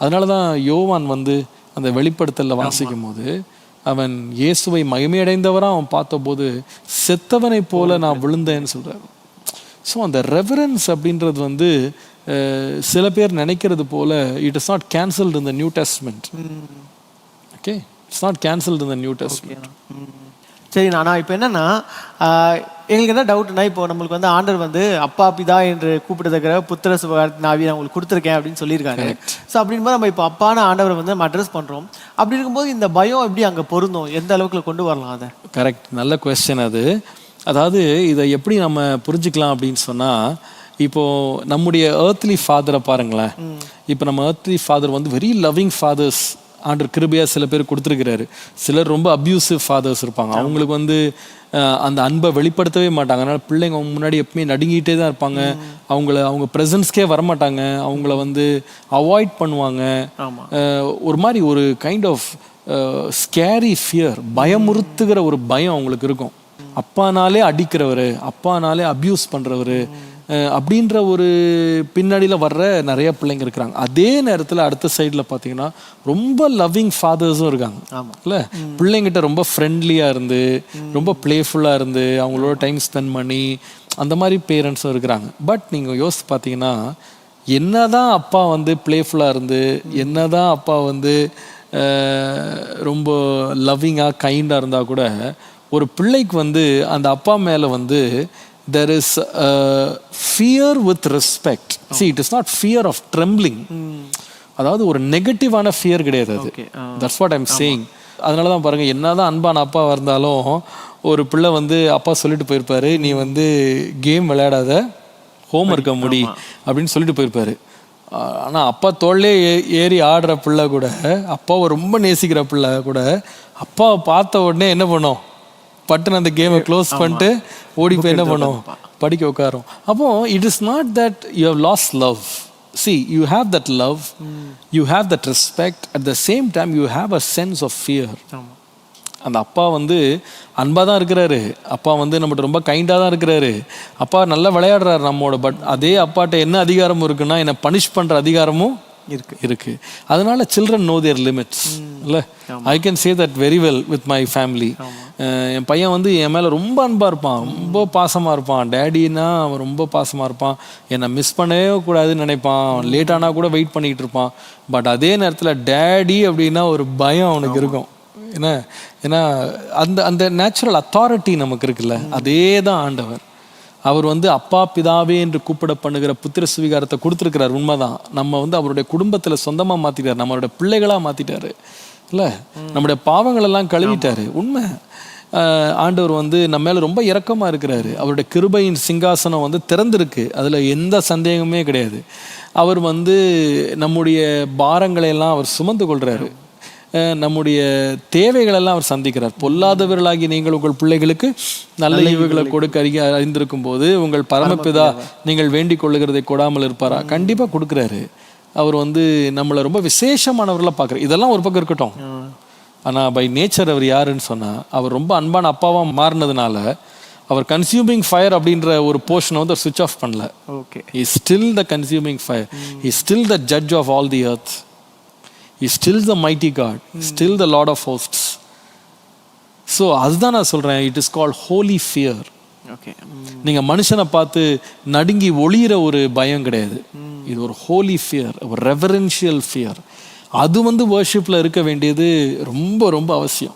அதனால தான் யோவான் வந்து அந்த வெளிப்படுத்தலில் வாசிக்கும் போது அவன் இயேசுவை மகிமையடைந்தவராக அவன் பார்த்தபோது செத்தவனை போல நான் விழுந்தேன்னு சொல்கிறார். ஸோ அந்த ரெவரன்ஸ் அப்படின்றது வந்து சில பேர் நினைக்கிறது போல it is not cancelled in the new testament. Okay, it's not cancelled in the new testament. சரி, நான் இப்போ என்னன்னா எங்களுக்கு என்ன டவுட்னா, இப்போ நம்மளுக்கு வந்து ஆண்டவர் வந்து அப்பா பிதா என்று கூப்பிடுதக்கிற புத்திர சுகாரத்தின் ஆவியை நான் உங்களுக்கு கொடுத்துருக்கேன் அப்படின்னு சொல்லியிருக்காங்க. ஸோ அப்படின்போது நம்ம இப்போ அப்பான ஆண்டவரை வந்து நம்ம அட்ரஸ் பண்ணுறோம். அப்படி இருக்கும்போது இந்த பயம் எப்படி அங்கே பொருந்தும், எந்த அளவுக்கு கொண்டு வரலாம் அதை? கரெக்ட், நல்ல கொஸ்டின் அது. அதாவது இதை எப்படி நம்ம புரிஞ்சுக்கலாம் அப்படின்னு சொன்னால், இப்போது நம்முடைய ஏர்த்லி ஃபாதரை பாருங்களேன். இப்போ நம்ம ஏர்த்லி ஃபாதர் வந்து வெரி லவ்விங் ஃபாதர்ஸ் ஆண்டவர் கிருபையாக சில பேர் கொடுத்துருக்கிறாரு. சிலர் ரொம்ப அப்யூசிவ் ஃபாதர்ஸ் இருப்பாங்க. அவங்களுக்கு வந்து அந்த அன்பை வெளிப்படுத்தவே மாட்டாங்க. அதனால் பிள்ளைங்க அவங்க முன்னாடி எப்பவுமே நடுங்கிட்டே தான் இருப்பாங்க. அவங்க ப்ரெசன்ஸ்க்கே வரமாட்டாங்க. அவங்கள வந்து அவாய்ட் பண்ணுவாங்க. ஒரு மாதிரி ஒரு கைண்ட் ஆஃப் ஸ்கேரி ஃபியர், பயமுறுத்துகிற ஒரு பயம் அவங்களுக்கு இருக்கும். அப்பானாலே அடிக்கிறவர், அப்பானாலே அப்யூஸ் பண்ணுறவர் அப்படின்ற ஒரு பின்னாடியில் வர்ற நிறைய பிள்ளைங்க இருக்கிறாங்க. அதே நேரத்தில் அடுத்த சைடில் பார்த்தீங்கன்னா ரொம்ப லவ்விங் ஃபாதர்ஸும் இருக்காங்க. இல்லை, பிள்ளைங்கிட்ட ரொம்ப ஃப்ரெண்ட்லியாக இருந்து ரொம்ப ப்ளேஃபுல்லாக இருந்து அவங்களோட டைம் ஸ்பெண்ட் பண்ணி அந்த மாதிரி பேரண்ட்ஸும் இருக்கிறாங்க. பட் நீங்கள் யோசித்து பார்த்தீங்கன்னா, என்னதான் அப்பா வந்து ப்ளேஃபுல்லாக இருந்து, என்னதான் அப்பா வந்து ரொம்ப லவ்விங்காக கைண்டாக இருந்தால் கூட ஒரு பிள்ளைக்கு வந்து அந்த அப்பா மேலே வந்து there is fear with respect. See, it is not fear of trembling. அதாவது ஒரு நெகட்டிவான ஃபியர் கிடையாது அது. That's what I'm saying. அதனால தான் பாருங்கள், என்னதான் அன்பான அப்பா இருந்தாலும் ஒரு பிள்ளை வந்து அப்பா சொல்லிட்டு போயிருப்பாரு, நீ வந்து கேம் விளையாடாத, ஹோம் ஒர்க்கை முடி அப்படின்னு சொல்லிட்டு போயிருப்பாரு. ஆனால் அப்பா தோல்லே ஏறி ஆடுற பிள்ளை கூட, அப்பாவை ரொம்ப நேசிக்கிற பிள்ளை கூட அப்பாவை பார்த்த உடனே என்ன பண்ணும், பட்டுன்னு அந்த கேமை க்ளோஸ் பண்ணிட்டு ஓடி போய் என்ன பண்ணும், படிக்க உட்காரும். அப்போ it is not that you have lost love. See, you have that love, you have that respect, at the same time you have a sense of fear. அந்த அப்பா வந்து அன்பாக தான் இருக்கிறாரு, அப்பா வந்து நம்மகிட்ட ரொம்ப கைண்டாக தான் இருக்கிறாரு, அப்பா நல்லா விளையாடுறாரு நம்மோட. பட் அதே அப்பாட்ட என்ன அதிகாரமும் இருக்குன்னா, என்னை பனிஷ் பண்ணுற அதிகாரமும் இருக்கு. அதனால சில்ட்ரன் நோ தேர் லிமிட்ஸ். இல்லை, I can say that very well with my family. என் பையன் வந்து என் மேலே ரொம்ப அன்பாக இருப்பான், ரொம்ப பாசமாக இருப்பான். டேடின்னா அவன் ரொம்ப பாசமாக இருப்பான், என்னை மிஸ் பண்ணவே கூடாதுன்னு நினைப்பான், லேட்டானா கூட வெயிட் பண்ணிகிட்டு இருப்பான். பட் அதே நேரத்தில் டேடி அப்படின்னா ஒரு பயம் அவனுக்கு இருக்கும். ஏன்னா அந்த அந்த நேச்சுரல் அத்தாரிட்டி நமக்கு இருக்குல்ல, அதே தான் ஆண்டவர். அவர் வந்து அப்பா பிதாவே என்று கூப்பிட பண்ணுகிற புத்திர சுவிகாரத்தை கொடுத்துருக்கிறார். உண்மைதான், நம்ம வந்து அவருடைய குடும்பத்தில் சொந்தமாக மாற்றிட்டார், நம்மளுடைய பிள்ளைகளாக மாற்றிட்டாரு. இல்லை, நம்முடைய பாவங்கள் எல்லாம் கழுவிட்டாரு. உண்மை, ஆண்டவர் வந்து நம்ம மேலே ரொம்ப இரக்கமாக இருக்கிறாரு. அவருடைய கிருபையின் சிங்காசனம் வந்து திறந்திருக்கு, அதில் எந்த சந்தேகமே கிடையாது. அவர் வந்து நம்முடைய பாரங்களை எல்லாம் அவர் சுமந்து கொள்கிறாரு, நம்முடைய தேவைகளெல்லாம் அவர் சந்திக்கிறார். பொல்லாதவர்களாகி நீங்கள் உங்கள் பிள்ளைகளுக்கு நல்ல ஈவுகளை கொடுக்க அறிந்திருக்கும் போது உங்கள் பரமபிதா நீங்கள் வேண்டிக் கொள்ளுகிறதை கொடாமல் இருப்பாரா? கண்டிப்பாக கொடுக்குறாரு. அவர் வந்து நம்மளை ரொம்ப விசேஷமானவர்களாக பார்க்குறாரு. இதெல்லாம் ஒரு பக்கம் இருக்கட்டும், ஆனால் பை நேச்சர் அவர் யாருன்னு சொன்னால், அவர் ரொம்ப அன்பான அப்பாவாக மாறினதுனால அவர் கன்சியூமிங் ஃபயர் அப்படின்ற ஒரு போர்ஷனை வந்து சுவிட்ச் ஆஃப் பண்ணல. Okay, he is still the consuming fire, he is still the judge of all the earth, he is still the mighty God, still the Lord of hosts. So அதுதான் நான் சொல்கிறேன், it is called holy fear. Okay, நீங்கள் மனுஷனை பார்த்து நடுங்கி ஒளியிற ஒரு பயம் கிடையாது, இது ஒரு ஹோலி ஃபியர், ஒரு ரெவரன்ஷியல் ஃபியர். அது வந்து வர்ஷிப்பில் இருக்க வேண்டியது ரொம்ப ரொம்ப அவசியம்.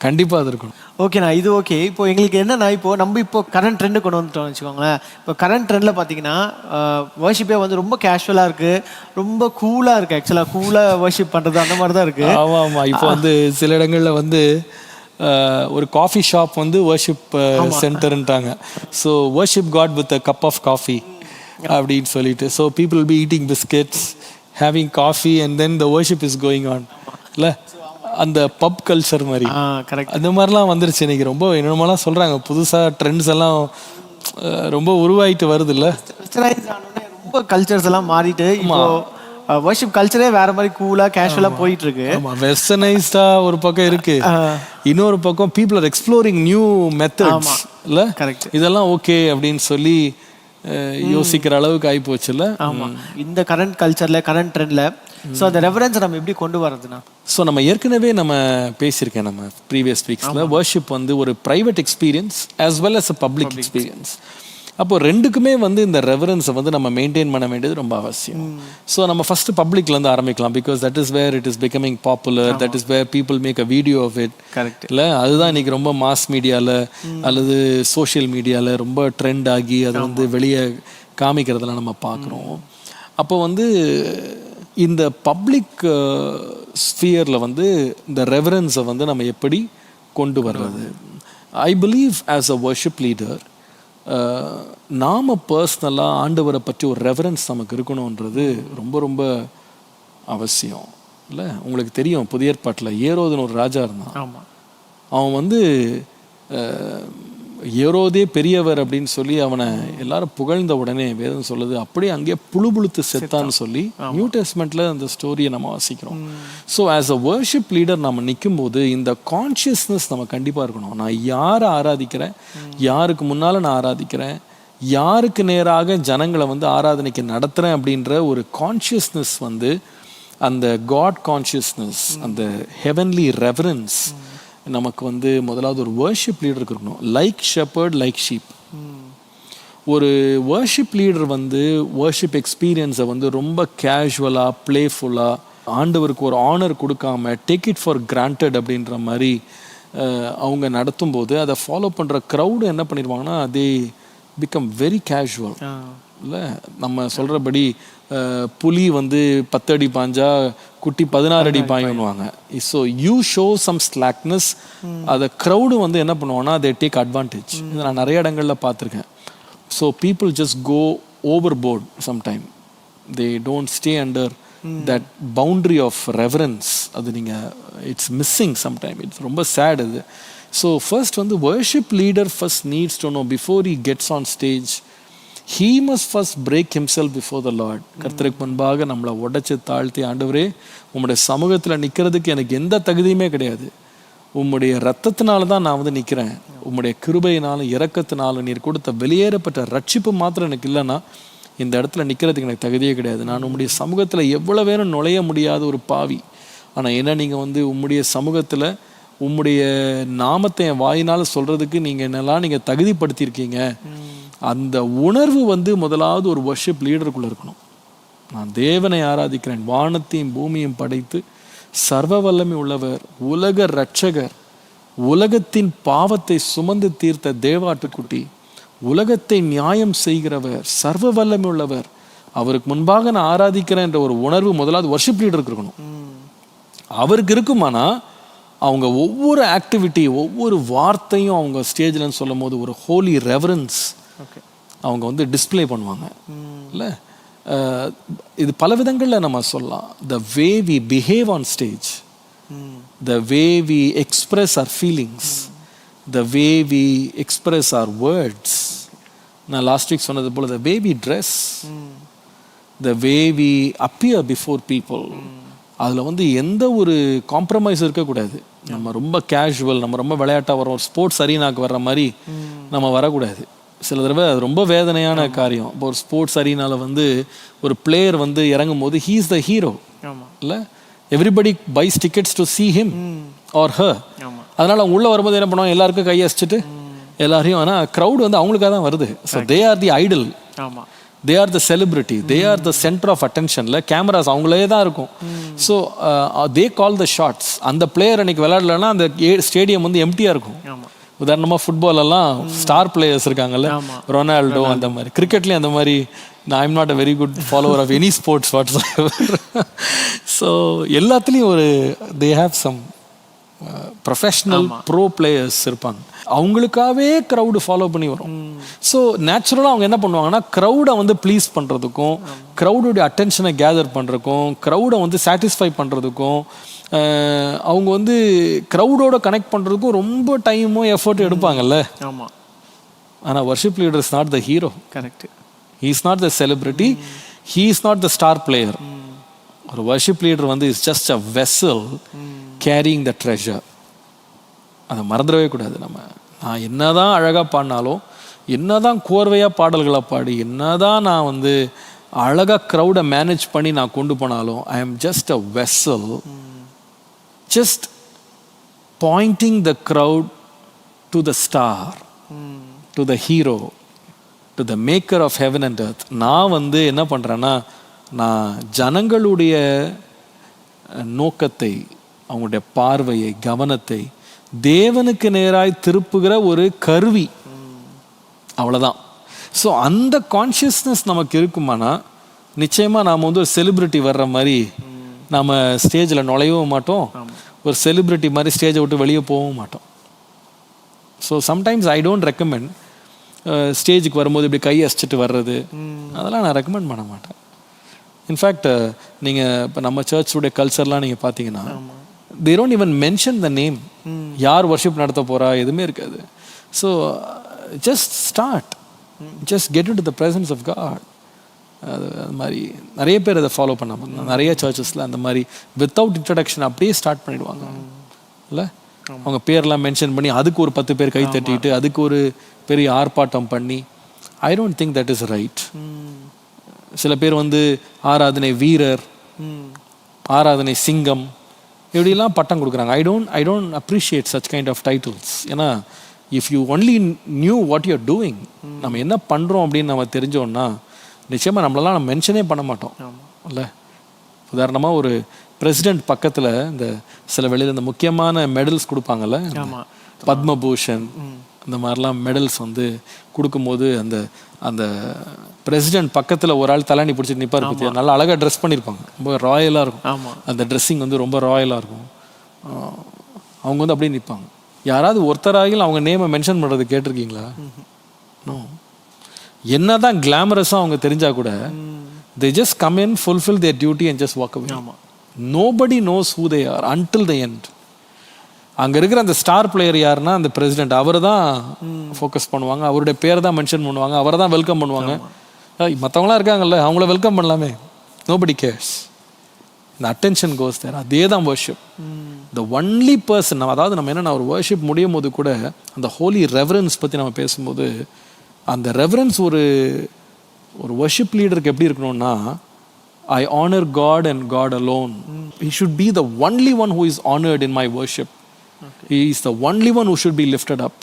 கண்டிப்பாக அது இருக்கணும். ஓகேண்ணா, இது ஓகே. இப்போ எங்களுக்கு என்னன்னா, இப்போ கரண்ட் ட்ரெண்டு கொண்டு வந்துட்டோம்னு வச்சுக்கோங்களேன். இப்போ கரண்ட் ட்ரெண்டில் பார்த்தீங்கன்னா வர்ஷிப்பே வந்து ரொம்ப கேஷுவலாக இருக்குது, ரொம்ப கூலாக இருக்குது. ஆக்சுவலாக கூலாக வர்ஷிப் பண்ணுறது அந்த மாதிரி தான் இருக்குது. ஆமாம் ஆமாம். இப்போ வந்து சில இடங்களில் வந்து ஒரு காஃபி ஷாப் வந்து வர்ஷிப் சென்டர்ன்ட்டாங்க. So worship God with a cup of coffee அப்படின்னு சொல்லிட்டு. So people will be eating biscuits, having coffee and then the worship is going on. இல்லை, அந்த பப் கல்ச்சர் மாதிரி கரெக்ட், அந்த மாதிரிலாம் வந்துருச்சு இன்னைக்கு. ரொம்ப என்னென்னலாம் சொல்கிறாங்க, புதுசாக ட்ரெண்ட்ஸ் எல்லாம் ரொம்ப உருவாயிட்டு வருது. இல்லை, ரொம்ப கல்ச்சர்ஸ் எல்லாம் மாறிட்டு இப்போ வர்ஷிப் கல்ச்சரே வேற மாதிரி கூலா கேஷுவலா போயிட்டு இருக்கு. வெஸ்டர்னைஸ்டா ஒரு பக்கம் இருக்கு, இன்னொரு பக்கம் people are exploring new methods. இல்ல, கரெக்ட், இதெல்லாம் ஓகே அப்படின்னு சொல்லி யோசிக்கிற அளவுக்கு ஆகி போச்சுல்ல. ஆமா, இந்த கரண்ட் கல்ச்சர்ல கரண்ட் ட்ரெண்ட்ல. ஸோ அந்த ரெஃபரன்ஸ் நம்ம எப்படி கொண்டு வரதுன்னா, ஸோ நம்ம ஏற்கனவே நம்ம பேசியிருக்கேன் நம்ம ப்ரீவியஸ் வீக்ஸில், வர்ஷிப் வந்து ஒரு private experience as well as a public experience. அப்போ ரெண்டுக்குமே வந்து இந்த ரெஃபரன்ஸை வந்து நம்ம மெயின்டைன் பண்ண வேண்டியது ரொம்ப அவசியம். ஸோ நம்ம ஃபர்ஸ்ட் பப்ளிக்லேருந்து ஆரம்பிக்கலாம், because that is where it is becoming popular, that is where people make a video of it. Correct, இல்லை, அதுதான் இன்னைக்கு ரொம்ப மாஸ் மீடியாவில் அல்லது சோஷியல் மீடியாவில் ரொம்ப ட்ரெண்ட் ஆகி அதை வந்து வெளியே காமிக்கிறதெல்லாம் நம்ம பார்க்குறோம். அப்போ வந்து இந்த பப்ளிக் ஸ்பியரில் வந்து இந்த ரெஃபரன்ஸை வந்து நம்ம எப்படி கொண்டு வர்றது? I believe as a worship leader நாம் பர்சனலாக ஆண்டவரை பற்றி ஒரு ரெஃபரன்ஸ் நமக்கு இருக்கணுன்றது ரொம்ப ரொம்ப அவசியம். இல்லை, உங்களுக்கு தெரியும் புதிய ஏற்பாட்டில் ஏரோதுன்னு ஒரு ராஜா இருந்தான். அவன் வந்து ஏரோதே பெரியவர் அப்படின்னு சொல்லி அவனை எல்லாரும் புகழ்ந்த உடனே வேதம் சொல்லுது அப்படியே அங்கேயே புழுபுழுத்து செத்தான்னு சொல்லி நியூ டெஸ்ட்மெண்ட்ல அந்த ஸ்டோரியை நம்ம வாசிக்கிறோம். ஸோ ஆஸ் அ வர்ஷிப் லீடர் நம்ம நிற்கும் போது இந்த கான்ஷியஸ்னஸ் நம்ம கண்டிப்பாக இருக்கணும். நான் யாரை ஆராதிக்கிறேன், யாருக்கு முன்னால் நான் ஆராதிக்கிறேன், யாருக்கு நேராக ஜனங்களை வந்து ஆராதனைக்கு நடத்துகிறேன் அப்படின்ற ஒரு கான்ஷியஸ்னஸ் வந்து அந்த காட் கான்ஷியஸ்னஸ், அந்த ஹெவன்லி ரெஃபரன்ஸ் நமக்கு வந்து முதலாவது ஒரு வர்ஷிப் லீடருக்கு இருக்கணும். Like shepherd like sheep. ஒரு வர்ஷிப் லீடர் வந்து வர்ஷிப் எக்ஸ்பீரியன்ஸை வந்து ரொம்ப கேஷுவலாக பிளேஃபுல்லாக ஆண்டவருக்கு ஒரு ஆனர் கொடுக்காம டேக் இட் ஃபார் கிராண்டட் அப்படின்ற மாதிரி அவங்க நடத்தும் போது அதை ஃபாலோ பண்ணுற க்ரௌடு என்ன பண்ணிடுவாங்கன்னா அதே பிகம் வெரி கேஷுவல். இல்லை, நம்ம சொல்கிறபடி புலி வந்து 10 அடி பாஞ்சா குட்டி 16 அடி பாயுன்னுவாங்க. So you show some slackness, அதை க்ரௌடு வந்து என்ன பண்ணுவாங்கன்னா தே டேக் அட்வான்டேஜ். இதை நான் நிறைய இடங்களில் பார்த்துருக்கேன். So people just go overboard sometime, they don't stay under that boundary of reference. அது நீங்கள் இட்ஸ் மிஸ்ஸிங் சம்டைம், இட்ஸ் ரொம்ப சேட் அது. ஸோ ஃபர்ஸ்ட் வந்து worship leader first needs to know before he gets on stage, he must first break himself before the Lord. கர்த்தருக்கு முன்பாக நம்மளை உடைச்சு தாழ்த்தி, ஆண்டவரே உம்முடைய சமூகத்தில் நிற்கிறதுக்கு எனக்கு எந்த தகுதியுமே கிடையாது, உம்முடைய ரத்தத்தினால தான் நான் வந்து நிற்கிறேன், உம்முடைய கிருபையினாலும் இரக்கத்தினாலும் நீர் கொடுத்த வெளியேறப்பட்ட ரட்சிப்பு மாத்திரம் எனக்கு இல்லைன்னா இந்த இடத்துல நிற்கிறதுக்கு எனக்கு தகுதியே கிடையாது. நான் உம்முடைய சமூகத்தில் எவ்வளோ வேணும் நுழைய முடியாத ஒரு பாவி. ஆனால் என்ன நீங்கள் வந்து உம்முடைய சமூகத்தில் உம்முடைய நாமத்தை என் வாயினால் சொல்கிறதுக்கு நீங்கள் என்னெல்லாம் நீங்கள் தகுதிப்படுத்தியிருக்கீங்க. அந்த உணர்வு வந்து முதலாவது ஒரு வர்ஷிப் லீடருக்குள்ள இருக்கணும். நான் தேவனை ஆராதிக்கிறேன், வானத்தையும் பூமியும் படைத்து சர்வ வல்லமை உள்ளவர், உலக இரட்சகர், உலகத்தின் பாவத்தை சுமந்து தீர்த்த தேவாட்டுக்குட்டி, உலகத்தை நியாயம் செய்கிறவர், சர்வ வல்லமை உள்ளவர், அவருக்கு முன்பாக நான் ஆராதிக்கிறேன் என்ற ஒரு உணர்வு முதலாவது வர்ஷிப் லீடருக்கு இருக்கணும். அவருக்கு இருக்குமானா அவங்க ஒவ்வொரு ஆக்டிவிட்டி ஒவ்வொரு வார்த்தையும் அவங்க ஸ்டேஜில்னு சொல்லும் போது ஒரு ஹோலி ரெவரன்ஸ் அவங்க வந்து டிஸ்பிளே பண்ணுவாங்க. இல்லை, இது பல விதங்களில் நம்ம சொல்லலாம். The way we behave on stage, the way we express our feelings, the way we express our words. நான் லாஸ்ட் வீக் சொன்னது போல் the way we dress, the way we appear before people. அதில் வந்து எந்த ஒரு காம்ப்ரமைஸ் இருக்கக்கூடாது. நம்ம ரொம்ப கேஷுவல், நம்ம ரொம்ப விளையாட்டாக வரோம், ஸ்போர்ட்ஸ் அரீனாக்கு வர்ற மாதிரி நம்ம வரக்கூடாது. சில தடவை அது ரொம்ப வேதனையான காரியம். இப்போ ஒரு ஸ்போர்ட்ஸ் அரீனால வந்து ஒரு பிளேயர் வந்து இறங்கும் போது ஹீ இஸ் த ஹீரோ. இல்லை, everybody buys tickets to see him or her. அதனால அவங்க உள்ள வரும்போது என்ன பண்ணுவாங்க, எல்லாருக்கும் கையசிச்சுட்டு எல்லாரையும், ஆனால் க்ரௌட் வந்து அவங்களுக்காக தான் வருது. So they are the idol, they are the celebrity, they are the centre of அட்டென்ஷனில் கேமராஸ் அவங்களே தான் இருக்கும். So they call the shots. அந்த பிளேயர் அன்னைக்கு விளையாடலன்னா அந்த ஸ்டேடியம் வந்து எம்டியாக இருக்கும். உதாரணமாக ஃபுட்பாலெல்லாம் ஸ்டார் பிளேயர்ஸ் இருக்காங்கல்ல, ரொனால்டோ அந்த மாதிரி. கிரிக்கெட்லேயும் அந்த மாதிரி. நான் I'm not a very good follower of any sports what's. So எல்லாத்துலேயும் ஒரு they have some professional pro players இருப்பாங்க, அவங்களுக்காகவே க்ரௌடு ஃபாலோ பண்ணி வரும். ஸோ நேச்சுரலாக அவங்க என்ன பண்ணுவாங்கன்னா க்ரௌடை வந்து ப்ளீஸ் பண்ணுறதுக்கும், க்ரௌடோடைய அட்டென்ஷனை கேதர் பண்ணுறதுக்கும், க்ரௌடை வந்து சாட்டிஸ்ஃபை பண்ணுறதுக்கும், அவங்க வந்து க்ரௌடோட கனெக்ட் பண்ணுறதுக்கும் ரொம்ப டைமும் எஃபர்ட்டும் எடுப்பாங்கல்ல. ஆமாம். ஆனால் worship leader is not the hero. Correct. He is not the celebrity, he is not the star player. ஒரு வர்ஷிப் லீடர் வந்து is just a vessel carrying the treasure. அதை மறந்துடவே கூடாது. நான் என்னதான் அழகாக பாடினாலும், என்னதான் கோர்வையாக பாடல்களை பாடி, என்னதான் நான் வந்து அழகாக க்ரௌடை மேனேஜ் பண்ணி நான் கொண்டு போனாலும், I am just a vessel, just pointing the crowd to the star, to the hero, to the maker of heaven and earth. நான் வந்து என்ன பண்ணுறேன்னா, நான் ஜனங்களுடைய நோக்கத்தை, அவங்களுடைய பார்வையை, கவனத்தை தேவனுக்கு நேராய் திருப்புகிற ஒரு கருவி, அவ்வளோதான். ஸோ அந்த கான்ஷியஸ்னஸ் நமக்கு இருக்குமானா நிச்சயமாக நாம் வந்து ஒரு செலிப்ரிட்டி வர்ற மாதிரி நாம் ஸ்டேஜில் நுழையவும் மாட்டோம், ஒரு செலிப்ரிட்டி மாதிரி ஸ்டேஜை விட்டு வெளியே போகவும் மாட்டோம். So sometimes I don't recommend ஸ்டேஜுக்கு வரும்போது இப்படி கை அசிச்சுட்டு வர்றது, அதெல்லாம் நான் ரெக்கமெண்ட் பண்ண மாட்டேன். இன்ஃபேக்ட் நீங்கள் இப்போ நம்ம சர்ச்சுடைய கல்ச்சர்லாம் நீங்கள் பார்த்தீங்கன்னா, they don't even mention the name. யார் வர்ஷிப் நடத்த போகிறா எதுவுமே இருக்காது. So just start, just get into the presence of God. அது மாதிரி நிறைய பேர் அதை ஃபாலோ பண்ணாமல், நிறைய சர்ச்சஸில் அந்த மாதிரி வித்தவுட் இன்ட்ரடக்ஷன் அப்படியே ஸ்டார்ட் பண்ணிடுவாங்க இல்லை. அவங்க பேர்லாம் மென்ஷன் பண்ணி அதுக்கு ஒரு 10 பேர் கை தட்டிட்டு அதுக்கு ஒரு பெரிய ஆர்ப்பாட்டம் பண்ணி, I don't think that is right. சில பேர் வந்து ஆராதனை வீரர், ஆராதனை சிங்கம், இப்படிலாம் பட்டம் கொடுக்குறாங்க. I don't appreciate such kind of titles. ஏன்னா if you only knew what you are doing, நம்ம என்ன பண்ணுறோம் அப்படின்னு நம்ம தெரிஞ்சோன்னா நிச்சயமாக நம்மளெல்லாம் நம்ம மென்ஷனே பண்ண மாட்டோம் இல்லை. உதாரணமாக ஒரு பிரசிடென்ட் பக்கத்தில் இந்த சில வெளியில் இந்த முக்கியமான மெடல்ஸ் கொடுப்பாங்கல்ல, பத்மபூஷன் இந்த மாதிரிலாம் மெடல்ஸ் வந்து கொடுக்கும்போது அந்த அந்த பிரசிடென்ட் பக்கத்தில் ஒரு ஆள் தலாணி பிடிச்சிட்டு நிற்பார் பற்றியா, நல்லா அழகாக ட்ரெஸ் பண்ணியிருப்பாங்க, ரொம்ப ராயலாக இருக்கும். அந்த ட்ரெஸ்ஸிங் வந்து ரொம்ப ராயலாக இருக்கும். அவங்க வந்து அப்படியே நிற்பாங்க. யாராவது ஒருத்தராகிலும் அவங்க நேமை மென்ஷன் பண்ணுறது கேட்டிருக்கீங்களா? என்ன தான் கிளாமரஸாக அவங்க தெரிஞ்சால் கூட they just come in, fulfill their duty and just walk away. Nobody knows who they are until the end. அங்கே இருக்கிற அந்த ஸ்டார் பிளேயர் யாருன்னா அந்த பிரசிடென்ட், அவர் தான் ஃபோக்கஸ் பண்ணுவாங்க, அவருடைய பேரை தான் மென்ஷன் பண்ணுவாங்க, அவரை தான் வெல்கம் பண்ணுவாங்க. மற்றவங்களாம் இருக்காங்கல்ல, அவங்கள வெல்கம் பண்ணலாமே, nobody cares. இந்த அட்டென்ஷன் கோஸ் தேர். அதே தான் வர்ஷிப். த ஒன்லி பர்சன், அதாவது நம்ம என்னென்ன ஒரு வர்ஷிப் முடியும் போது கூட அந்த ஹோலி ரெவரன்ஸ் பற்றி நம்ம பேசும்போது, அந்த ரெவரன்ஸ் ஒரு வர்ஷிப் லீடருக்கு எப்படி இருக்கணும்னா, I honor God and God alone. He should be the only one who is honored in my worship. He is the only one who should be lifted up.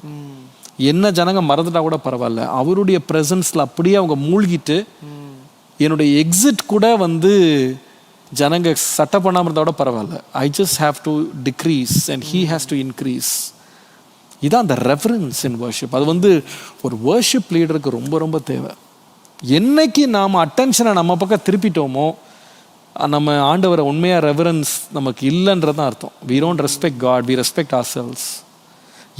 என்ன ஜனங்க மறந்துட்டா கூட பரவாயில்ல, அவருடைய பிரசன்ஸ்ல அப்படியே அவங்க மூழ்கிட்டு, என்னுடைய எக்ஸிட் கூட வந்து ஜனங்க சட்டை பண்ணாமல் இருந்தால் கூட பரவாயில்ல, I just have to decrease and he has to increase. இதான் அந்த ரெஃபரன்ஸ் இன் வர்ஷிப். அது வந்து ஒரு வர்ஷிப் லீடருக்கு ரொம்ப ரொம்ப தேவை. என்னைக்கு நாம் அட்டென்ஷனை நம்ம பக்கம் திருப்பிட்டோமோ, நம்ம ஆண்டவரை உண்மையாக ரெவரன்ஸ் நமக்கு இல்லைன்றதான் அர்த்தம். we don't respect God, we respect ourselves.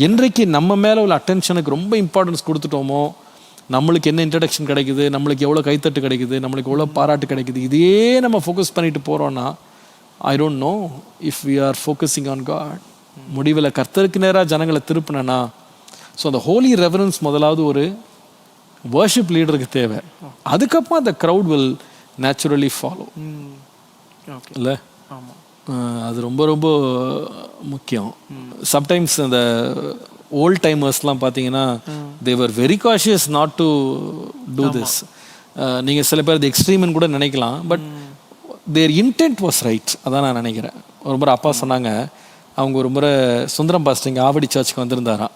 என்றைக்கு நம்ம மேலே உள்ள அட்டென்ஷனுக்கு ரொம்ப இம்பார்ட்டன்ஸ் கொடுத்துட்டோமோ, நம்மளுக்கு என்ன இன்ட்ரடக்ஷன் கிடைக்குது, நம்மளுக்கு எவ்வளோ கைத்தட்டு கிடைக்குது, நம்மளுக்கு எவ்வளோ பாராட்டு கிடைக்குது, இதே நம்ம ஃபோக்கஸ் பண்ணிட்டு போகிறோன்னா, I don't know if we are focusing on God. முடிவில் கர்த்தருக்கு நேராக ஜனங்களை திருப்பினா, ஸோ அந்த ஹோலி ரெவரன்ஸ் முதலாவது ஒரு வர்ஷிப் லீடருக்கு தேவை. அதுக்கப்புறம் அந்த க்ரௌட் வில் நேச்சுரலி ஃபாலோ இல்லை. அது ரொம்ப ரொம்ப முக்கியம். சம்டைம்ஸ் அந்த ஓல்ட் டைமர்ஸ்லாம் பார்த்தீங்கன்னா, they were very cautious not to do this. நீங்கள் சில பேர் அது எக்ஸ்ட்ரீம்னு கூட நினைக்கலாம், but their intent was right. அதான் நான் நினைக்கிறேன். ஒரு முறை அப்பா சொன்னாங்க, அவங்க ஒரு முறை சுந்தரம் பாஸ்டர் இங்கே ஆவடி சர்ச்சுக்கு வந்திருந்தாராம்.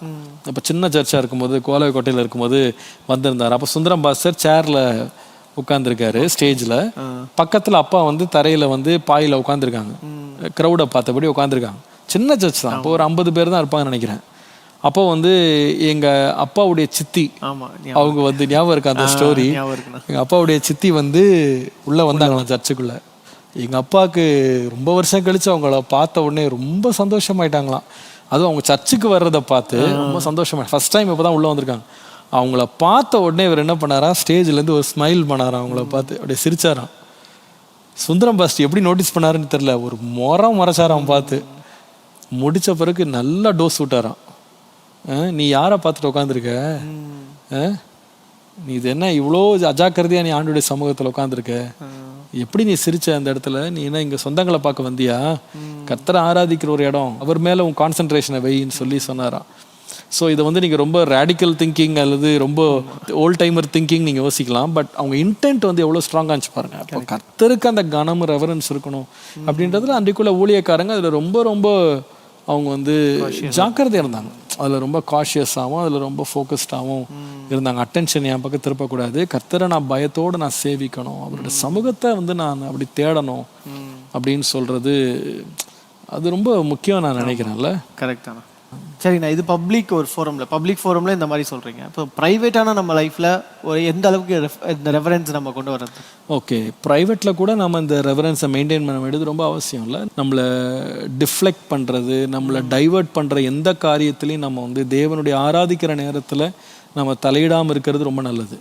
அப்போ சின்ன சர்ச்சாக இருக்கும்போது, கோலாய்கோட்டையில் இருக்கும்போது வந்திருந்தார். அப்போ சுந்தரம் பாஸ்டர் சேரில் உட்காந்துருக்காரு ஸ்டேஜில், பக்கத்தில் அப்பா வந்து தரையில் வந்து பாயில் உட்காந்துருக்காங்க, க்ரௌடை பார்த்தபடி உட்காந்துருக்காங்க. சின்ன சர்ச் தான், அப்போ ஒரு 50 பேர் தான் இருப்பாங்கன்னு நினைக்கிறேன். அப்போ வந்து எங்கள் அப்பாவுடைய சித்தி, அவங்க வந்து ஞாபகம் இருக்கா அந்த ஸ்டோரி, எங்கள் அப்பாவுடைய சித்தி வந்து உள்ளே வந்தாங்களாம் சர்ச்சுக்குள்ளே. எங்கள் அப்பாவுக்கு ரொம்ப வருஷம் கழித்து அவங்கள பார்த்த உடனே ரொம்ப சந்தோஷமாயிட்டாங்களாம். அதுவும் அவங்க சர்ச்சுக்கு வர்றதை பார்த்து ரொம்ப சந்தோஷமாக ஃபர்ஸ்ட் டைம் இப்போ தான் உள்ளே வந்திருக்காங்க. அவங்கள பார்த்த உடனே இவர் என்ன பண்ணாரா, ஸ்டேஜ்லேருந்து ஒரு ஸ்மைல் பண்ணாராம். அவங்கள பார்த்து அப்படியே சிரிச்சாராம். சுந்தரம் பாஸ்ட் எப்படி நோட்டீஸ் பண்ணாருன்னு தெரில, ஒரு மறைச்சாராம் பார்த்து. முடித்த பிறகு நல்லா டோஸ் விட்டாராம். நீ யாரை பார்த்துட்டு உட்காந்துருக்க, நீ இது என்ன இவ்வளோ அஜாக்கிரதையா நீ ஆண்டுடைய சமூகத்தில் உட்காந்துருக்க, எப்படி நீ சிரிச்ச அந்த இடத்துல, நீ என்ன இங்கே சொந்தங்களை பார்க்க வந்தியா, கர்த்தரை ஆராதிக்கிற ஒரு இடம், அவர் மேலே உன் கான்சன்ட்ரேஷனை வைன்னு சொல்லி சொன்னாராம். ஸோ இதை வந்து நீங்கள் ரொம்ப ரேடிக்கல் திங்கிங் அல்லது ரொம்ப ஓல்ட் டைமர் திங்கிங் நீங்கள் யோசிக்கலாம். பட் அவங்க இன்டென்ட் வந்து எவ்வளோ ஸ்ட்ராங்காக இருந்துச்சு பாருங்க. அப்போ கர்த்தருக்கு அந்த கனம் ரெவரன்ஸ் இருக்கணும் அப்படின்றதுல அன்றைக்குள்ள ஊழியக்காரங்க அதில் ரொம்ப ரொம்ப அவங்க வந்து ஜாக்கிரதையாக இருந்தாங்க. அதில் ரொம்ப காஷியஸாகவும் அதில் ரொம்ப ஃபோக்கஸ்டாகவும் இருந்தாங்க. அட்டென்ஷன் என் பக்கம் திருப்பக்கூடாது, கர்த்தரை நான் பயத்தோடு நான் சேவிக்கணும், அவருடைய சமூகத்தை வந்து நான் அப்படி தேடணும் அப்படின்னு சொல்கிறது அது ரொம்ப முக்கியம் நான் நினைக்கிறேன்ல. கரெக்ட் தானே. சரிண்ணா, இது பப்ளிக் ஃபோரமில் இந்த மாதிரி சொல்கிறீங்க. இப்போ ப்ரைவேட்டான நம்ம லைஃப்பில் ஒரு எந்த அளவுக்கு இந்த ரெஃபரன்ஸ் நம்ம கொண்டு வர்றது? ஓகே, ப்ரைவேட்டில் கூட நம்ம இந்த ரெஃபரன்ஸை மெயின்டைன் பண்ண வேண்டியது ரொம்ப அவசியம் இல்லை. நம்மளை டிஃப்ளெக்ட் பண்ணுறது, நம்மளை டைவர்ட் பண்ணுற எந்த காரியத்துலையும் நம்ம வந்து தேவனுடைய ஆராதிக்கிற நேரத்தில் நம்ம தலையிடாமல் இருக்கிறது ரொம்ப நல்லது.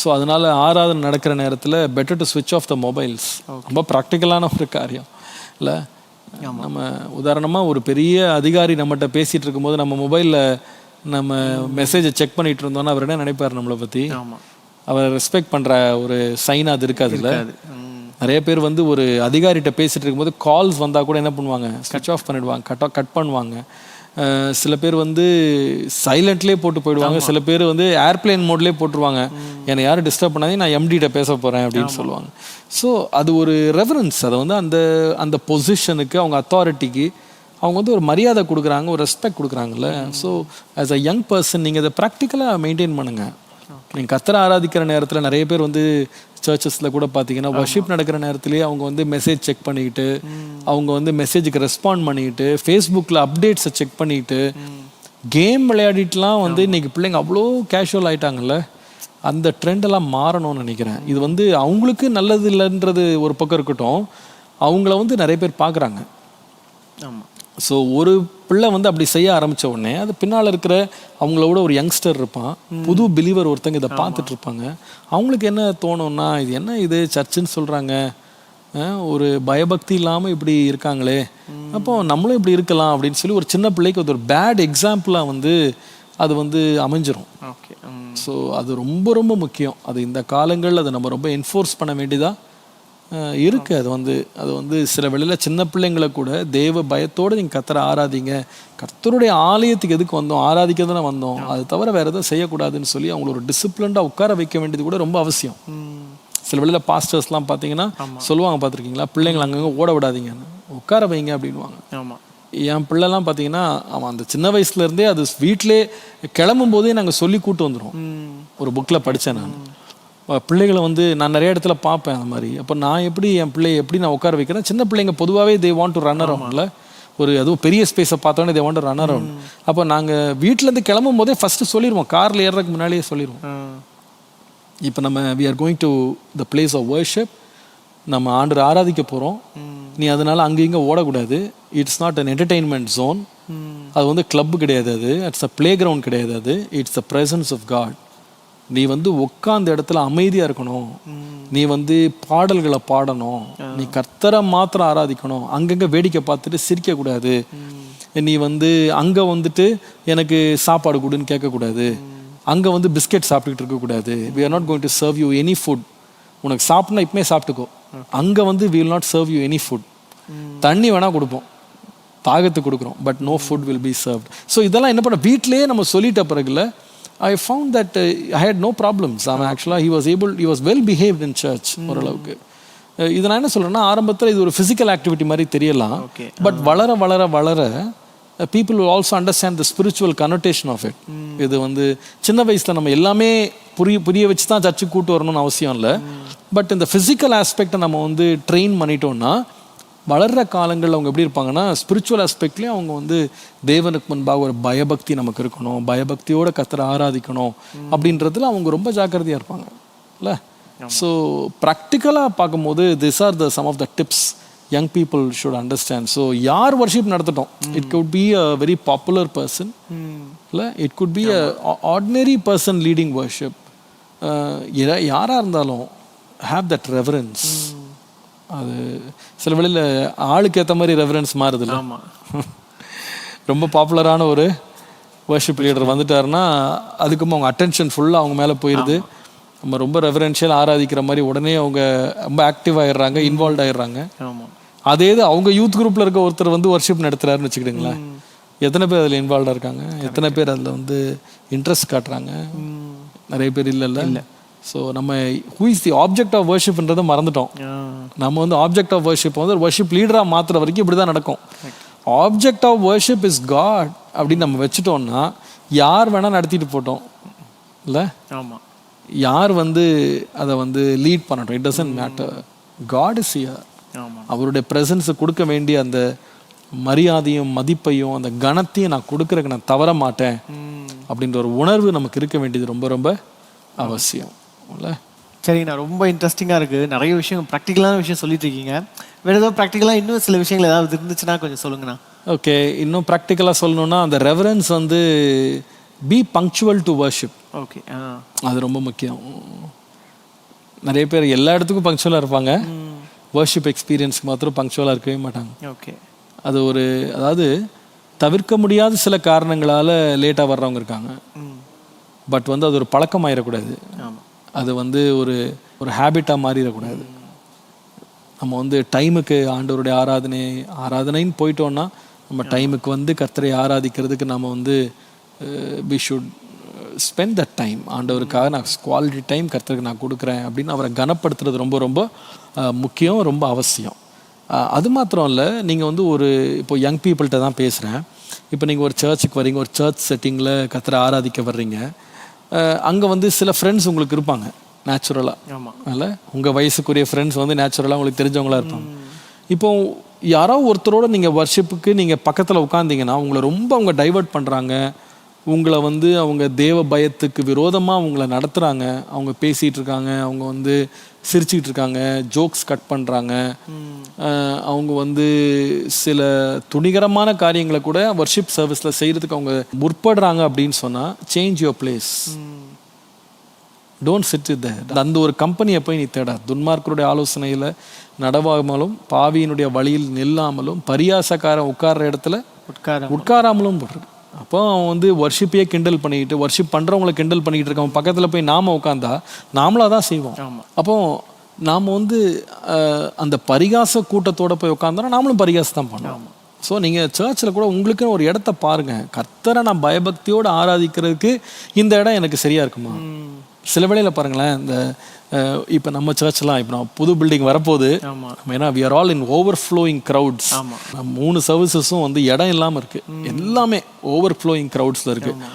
ஸோ அதனால் ஆராதனை நடக்கிற நேரத்தில் பெட்டர் டு ஸ்விட்ச் ஆஃப் த மொபைல்ஸ். ரொம்ப ப்ராக்டிக்கலான ஒரு காரியம் இல்லை. நம்ம உதாரணமாக ஒரு பெரிய அதிகாரி நம்மகிட்ட பேசிகிட்டு இருக்கும்போது நம்ம மொபைலில் நம்ம மெசேஜை செக் பண்ணிகிட்டு இருந்தோம்னா அவர் என்ன நினைப்பார் நம்மளை பற்றி? அவர் ரெஸ்பெக்ட் பண்ணுற ஒரு சைனாக அது இருக்காதுல்ல. நிறைய பேர் வந்து ஒரு அதிகாரிகிட்ட பேசிகிட்டு இருக்கும்போது கால்ஸ் வந்தால் கூட என்ன பண்ணுவாங்க, ஸ்விட்ச் ஆஃப் பண்ணிடுவாங்க, கட் பண்ணுவாங்க. சில பேர் வந்து சைலண்ட்லேயே போட்டு போயிடுவாங்க. சில பேர் வந்து ஏர்பிளைன் மோட்லேயே போட்டுருவாங்க, என்னை யாரும் டிஸ்டர்ப் பண்ணாதீங்க, நான் எம்டிகிட்ட பேச போகிறேன் அப்படின்னு சொல்லுவாங்க. ஸோ அது ஒரு ரெஃபரன்ஸ். அதை வந்து அந்த அந்த பொசிஷனுக்கு, அவங்க அத்தாரிட்டிக்கு அவங்க வந்து ஒரு மரியாதை கொடுக்குறாங்க, ஒரு ரெஸ்பெக்ட் கொடுக்குறாங்கல்ல. So as a young person நீங்கள் அதை ப்ராக்டிக்கலாக மெயின்டைன் பண்ணுங்கள். நீங்கள் கர்த்தரை ஆராதிக்கிற நேரத்தில் நிறைய பேர் வந்து சர்ச்சஸில் கூட பார்த்தீங்கன்னா வர்ஷிப் நடக்கிற நேரத்துலேயே அவங்க வந்து மெசேஜ் செக் பண்ணிக்கிட்டு, அவங்க வந்து மெசேஜுக்கு ரெஸ்பாண்ட் பண்ணிக்கிட்டு, ஃபேஸ்புக்கில் அப்டேட்ஸை செக் பண்ணிக்கிட்டு, கேம் விளையாடிட்டுலாம் வந்து இன்றைக்கி பிள்ளைங்க அவ்வளோ கேஷுவல் ஆகிட்டாங்கல்ல. அந்த ட்ரெண்டெல்லாம் மாறணும்னு நினைக்கிறேன். இது வந்து அவங்களுக்கு நல்லது இல்லைன்றது ஒரு பக்கம் இருக்கட்டும், அவங்கள வந்து நிறைய பேர் பார்க்குறாங்க. ஆமாம். ஸோ ஒரு பிள்ளை வந்து அப்படி செய்ய ஆரம்பித்த உடனே அது பின்னால் இருக்கிற அவங்களோட ஒரு யங்ஸ்டர் இருப்பான், புது பிலீவர் ஒருத்தங்க இதை பார்த்துட்டு இருப்பாங்க. அவங்களுக்கு என்ன தோணும்னா, இது என்ன இது சர்ச்சுன்னு சொல்கிறாங்க, ஒரு பயபக்தி இல்லாமல் இப்படி இருக்காங்களே, அப்போ நம்மளும் இப்படி இருக்கலாம் அப்படின்னு சொல்லி ஒரு சின்ன பிள்ளைக்கு அது ஒரு பேட் எக்ஸாம்பிளாக வந்து அது வந்து அமைஞ்சிரும். ஓகே. ஸோ அது ரொம்ப ரொம்ப முக்கியம். அது இந்த காலங்களில் அதை நம்ம ரொம்ப என்ஃபோர்ஸ் பண்ண வேண்டியதாக இருக்குது. அது வந்து சில வேளையில் சின்ன பிள்ளைங்களை கூட தேவ பயத்தோடு நீங்கள் கர்த்தரை ஆராதிங்க, கர்த்தருடைய ஆலயத்துக்கு எதுக்கு வந்தோம், ஆராதிக்க தானே வந்தோம், அது தவிர வேறு எதுவும் செய்யக்கூடாதுன்னு சொல்லி அவங்கள ஒரு டிசிப்ளின்டாக உட்கார வைக்க வேண்டியது கூட ரொம்ப அவசியம். சில வேளையில் பாஸ்டர்ஸ்லாம் பார்த்தீங்கன்னா சொல்லுவாங்க, பார்த்துருக்கீங்களா, பிள்ளைங்களை அங்கங்கே ஓட விடாதீங்கன்னு, உட்கார வைங்க அப்படின்வாங்க. ஆமாம். என் பிள்ளைலாம் பார்த்தீங்கன்னா அவன் அந்த சின்ன வயசுலேருந்தே அது வீட்டிலே கிளம்பும் போதே நாங்கள் சொல்லி கூட்டு வந்துடுவோம். ஒரு புக்கில் படித்தேன் நான், பிள்ளைகளை வந்து நான் நிறைய இடத்துல பார்ப்பேன் அந்த மாதிரி. அப்போ நான் எப்படி என் பிள்ளையை எப்படி நான் உட்கார வைக்கிறேன், சின்ன பிள்ளைங்க பொதுவாகவே தே வாண்ட் டு ரன் அரவுண்ட்ல, ஒரு அதுவும் பெரிய ஸ்பேஸை பார்த்தோன்னே they want to run around. அப்போ நாங்கள் வீட்டிலேருந்து கிளம்பும் போதே ஃபஸ்ட்டு சொல்லிடுவோம், காரில் ஏறுறதுக்கு முன்னாடியே சொல்லிடுவோம், இப்போ நம்ம we are going to the place of worship, நம்ம ஆண்டரை ஆராதிக்க போகிறோம், நீ அதனால் அங்கே இங்கே ஓடக்கூடாது, it's not an entertainment zone, அது வந்து கிளப்பு கிடையாது, அது இட்ஸ் அ பிளே கிரவுண்ட் கிடையாது, அது it's the presence of God. நீ வந்து உட்காந்த இடத்துல அமைதியாக இருக்கணும், நீ வந்து பாடல்களை பாடணும், நீ கர்த்தரை மாத்திரம் ஆராதிக்கணும், அங்கங்கே வேடிக்கை பார்த்துட்டு சிரிக்கக்கூடாது, நீ வந்து அங்கே வந்துட்டு எனக்கு சாப்பாடு கொடுன்னு கேட்கக்கூடாது, அங்கே வந்து பிஸ்கெட் சாப்பிட்டுக்கிட்டு இருக்கக்கூடாது, we are not going to serve you any food, உனக்கு சாப்பிட்னா இப்போமே சாப்பிட்டுக்கோ, அங்கே வந்து we will not serve you any food, தண்ணி வேணால் கொடுப்போம், தாகத்துக்கு கொடுக்குறோம், but no food will be served. So இதெல்லாம் என்ன பண்ண வீட்டிலேயே நம்ம சொல்லிட்ட பிறகுல I found that I had no problems. Actually, he was well behaved in church. ஓரளவுக்கு இது நான் என்ன சொல்கிறேன்னா, ஆரம்பத்தில் இது ஒரு ஃபிசிக்கல் ஆக்டிவிட்டி மாதிரி தெரியலாம், பட் வளர வளர வளர people will also understand the spiritual connotation of it. இது வந்து சின்ன வயசில் நம்ம எல்லாமே புரிய வச்சு தான் சர்ச்சுக்கு கூட்டு வரணும்னு அவசியம் இல்லை, பட் இந்த ஃபிசிக்கல் ஆஸ்பெக்டை நம்ம வந்து ட்ரெயின் பண்ணிட்டோம்னா வளர்கிற காலங்களில் அவங்க எப்படி இருப்பாங்கன்னா, ஸ்பிரிச்சுவல் ஆஸ்பெக்ட்லேயும் அவங்க வந்து தேவனுக்கு முன்பாக ஒரு பயபக்தி நமக்கு இருக்கணும், பயபக்தியோட கர்த்தரை ஆராதிக்கணும் அப்படின்றதுல அவங்க ரொம்ப ஜாக்கிரதையாக இருப்பாங்க இல்லை. ஸோ ப்ராக்டிக்கலாக பார்க்கும்போது this are the some of the tips young people should understand. So யார் வர்ஷிப் நடத்தட்டும், it could be a very popular person, இல்லை it could be a ordinary person leading worship. யாராக இருந்தாலும் ஹாவ் தட் ரெவரன்ஸ். அது சில வேளையில் ஆளுக்கு ஏற்ற மாதிரி ரெவரன்ஸ் மாறுது இல்லை. ரொம்ப பாப்புலரான ஒரு வர்ஷிப் லீடர் வந்துட்டாருன்னா அதுக்கும் அவங்க அட்டென்ஷன் ஃபுல்லாக அவங்க மேலே போயிடுது. நம்ம ரொம்ப ரெவரன்ஷியல் ஆராதிக்கிற மாதிரி உடனே அவங்க ரொம்ப ஆக்டிவ் ஆகிடுறாங்க, இன்வால்வ் ஆகிடுறாங்க. அதே இது அவங்க யூத் குரூப்பில் இருக்க ஒருத்தர் வந்து வர்ஷிப் நடத்துகிறாருன்னு வச்சுக்கிட்டுங்களேன், எத்தனை பேர் அதில் இன்வால்வாக இருக்காங்க, எத்தனை பேர் அதில் வந்து இன்ட்ரெஸ்ட் காட்டுறாங்க? நிறைய பேர் இல்லை. ஸோ நம்ம who is the object of வர்ஷிப்ன்றதை மறந்துட்டோம். நம்ம வந்து ஆப்ஜெக்ட் ஆஃப் வர்ஷிப் வந்து ஒரு வர்ஷிப் லீடராக மாற்றுற வரைக்கும் இப்படி தான் நடக்கும். Object of worship is God அப்படின்னு நம்ம வச்சுட்டோம்னா யார் வேணால் நடத்திட்டு போட்டோம் இல்லை. ஆமாம், யார் வந்து அதை வந்து லீட் பண்ணட்டும், it doesn't matter. God is here. அவருடைய ப்ரெசன்ஸை கொடுக்க வேண்டிய அந்த மரியாதையும் மதிப்பையும் அந்த கணத்தையும் நான் கொடுக்கறதுக்கு நான் தவற மாட்டேன் அப்படின்ற ஒரு உணர்வு நமக்கு இருக்க வேண்டியது ரொம்ப ரொம்ப அவசியம் இல்லை. சரிங்கண்ணா, ரொம்ப இன்ட்ரெஸ்டிங்காக இருக்குது. நிறைய விஷயம் ப்ராக்டிக்கலான விஷயம் சொல்லிட்டு இருக்கீங்க. வேறு ஏதாவது ப்ராக்டிக்கலாக இன்னும் சில விஷயங்கள் ஏதாவது இருந்துச்சுன்னா கொஞ்சம் சொல்லுங்கண்ணா. ஓகே, இன்னும் ப்ராக்டிக்கலாக சொல்லணுன்னா அந்த ரெவரன்ஸ் வந்து B punctual to worship. Okay, அது ரொம்ப முக்கியம். நிறைய பேர் எல்லா இடத்துக்கும் பங்க்சுவலாக இருப்பாங்க, வர்ஷிப் எக்ஸ்பீரியன்ஸ்க்கு மாத்திரம் பங்க்சுவலாக இருக்கவே மாட்டாங்க. ஓகே, அது ஒரு அதாவது தவிர்க்க முடியாத சில காரணங்களால் லேட்டாக வர்றவங்க இருக்காங்க. பட் வந்து அது ஒரு பழக்கம் ஆயிடக்கூடாது, அது வந்து ஒரு ஒரு ஹேபிட்டாக மாறிடக்கூடாது. நம்ம வந்து டைமுக்கு ஆண்டவருடைய ஆராதனைன்னு போயிட்டோன்னா நம்ம டைமுக்கு வந்து கர்த்தரை ஆராதிக்கிறதுக்கு நம்ம வந்து we should spend that time. ஆண்டவருக்காக நான் குவாலிட்டி டைம் கர்த்தருக்கு நான் கொடுக்குறேன் அப்படின்னு அவரை கனப்படுத்துறது ரொம்ப ரொம்ப முக்கியம், ரொம்ப அவசியம். அது மாத்திரம் இல்லை, நீங்கள் வந்து ஒரு இப்போ யங் பீப்புள்கிட்ட தான் பேசுகிறேன். இப்போ நீங்கள் ஒரு சர்ச்சுக்கு வர்றீங்க, ஒரு சர்ச் செட்டிங்கில் கர்த்தரை ஆராதிக்க வர்றீங்க. அங்கே வந்து சில ஃப்ரெண்ட்ஸ் உங்களுக்கு இருப்பாங்க நேச்சுரலாக. ஆமாம், அதில் உங்கள் வயசுக்குரிய ஃப்ரெண்ட்ஸ் வந்து நேச்சுரலாக உங்களுக்கு தெரிஞ்சவங்களாக இருப்பாங்க. இப்போ யாரோ ஒருத்தரோட நீங்கள் வர்ஷிப்புக்கு நீங்கள் பக்கத்தில் உட்காந்திங்கன்னா உங்களை ரொம்ப அவங்க டைவர்ட் பண்ணுறாங்க, உங்களை வந்து அவங்க தேவ பயத்துக்கு விரோதமாக உங்களை நடத்துகிறாங்க. அவங்க பேசிகிட்டு இருக்காங்க, அவங்க வந்து சிரிச்சுக்கிட்டு இருக்காங்க, ஜோக்ஸ் கட் பண்ணுறாங்க, அவங்க வந்து சில துணிகரமான காரியங்களை கூட வர்ஷிப் சர்வீஸில் செய்கிறதுக்கு அவங்க முற்படுறாங்க அப்படின்னு சொன்னால் change your place. Don't sit with that. அந்த ஒரு கம்பெனியை போய் நீ தேட. துன்மார்க்கருடைய ஆலோசனையில் நடவாமலும் பாவியினுடைய வழியில் நில்லாமலும் பரியாசக்காரன் உட்கார்ற இடத்துல உட்காராமலும் போடுறது. அப்போ அவன் வந்து வர்ஷிப்பையே கிண்டல் பண்ணிக்கிட்டு வர்ஷிப் பண்ணுறவங்களை கிண்டல் பண்ணிக்கிட்டு இருக்கவன் பக்கத்தில் போய் நாம் உட்காந்தா நாமளாக தான் செய்வோம். அப்போ நாம் வந்து அந்த பரிகாச கூட்டத்தோடு போய் உட்காந்தோன்னா நாமளும் பரிகாசம் தான் பண்ணுவோம். ஸோ நீங்கள் சர்ச்சில் கூட உங்களுக்குன்னு ஒரு இடத்த பாருங்கள். கர்த்தரை நான் பயபக்தியோடு ஆராதிக்கிறதுக்கு இந்த இடம் எனக்கு சரியாக இருக்குமா? சில வேளையில் பாருங்களேன், இந்த இப்போ நம்ம சர்ச்லாம் இப்போ நான் புது பில்டிங் வரப்போகுது. ஏன்னா we are all in overflowing crowds. 3 சர்வீசஸும் வந்து இடம் இல்லாமல் இருக்குது, எல்லாமே ஓவர்ஃப்ளோயிங் க்ரௌட்ஸில் இருக்குது.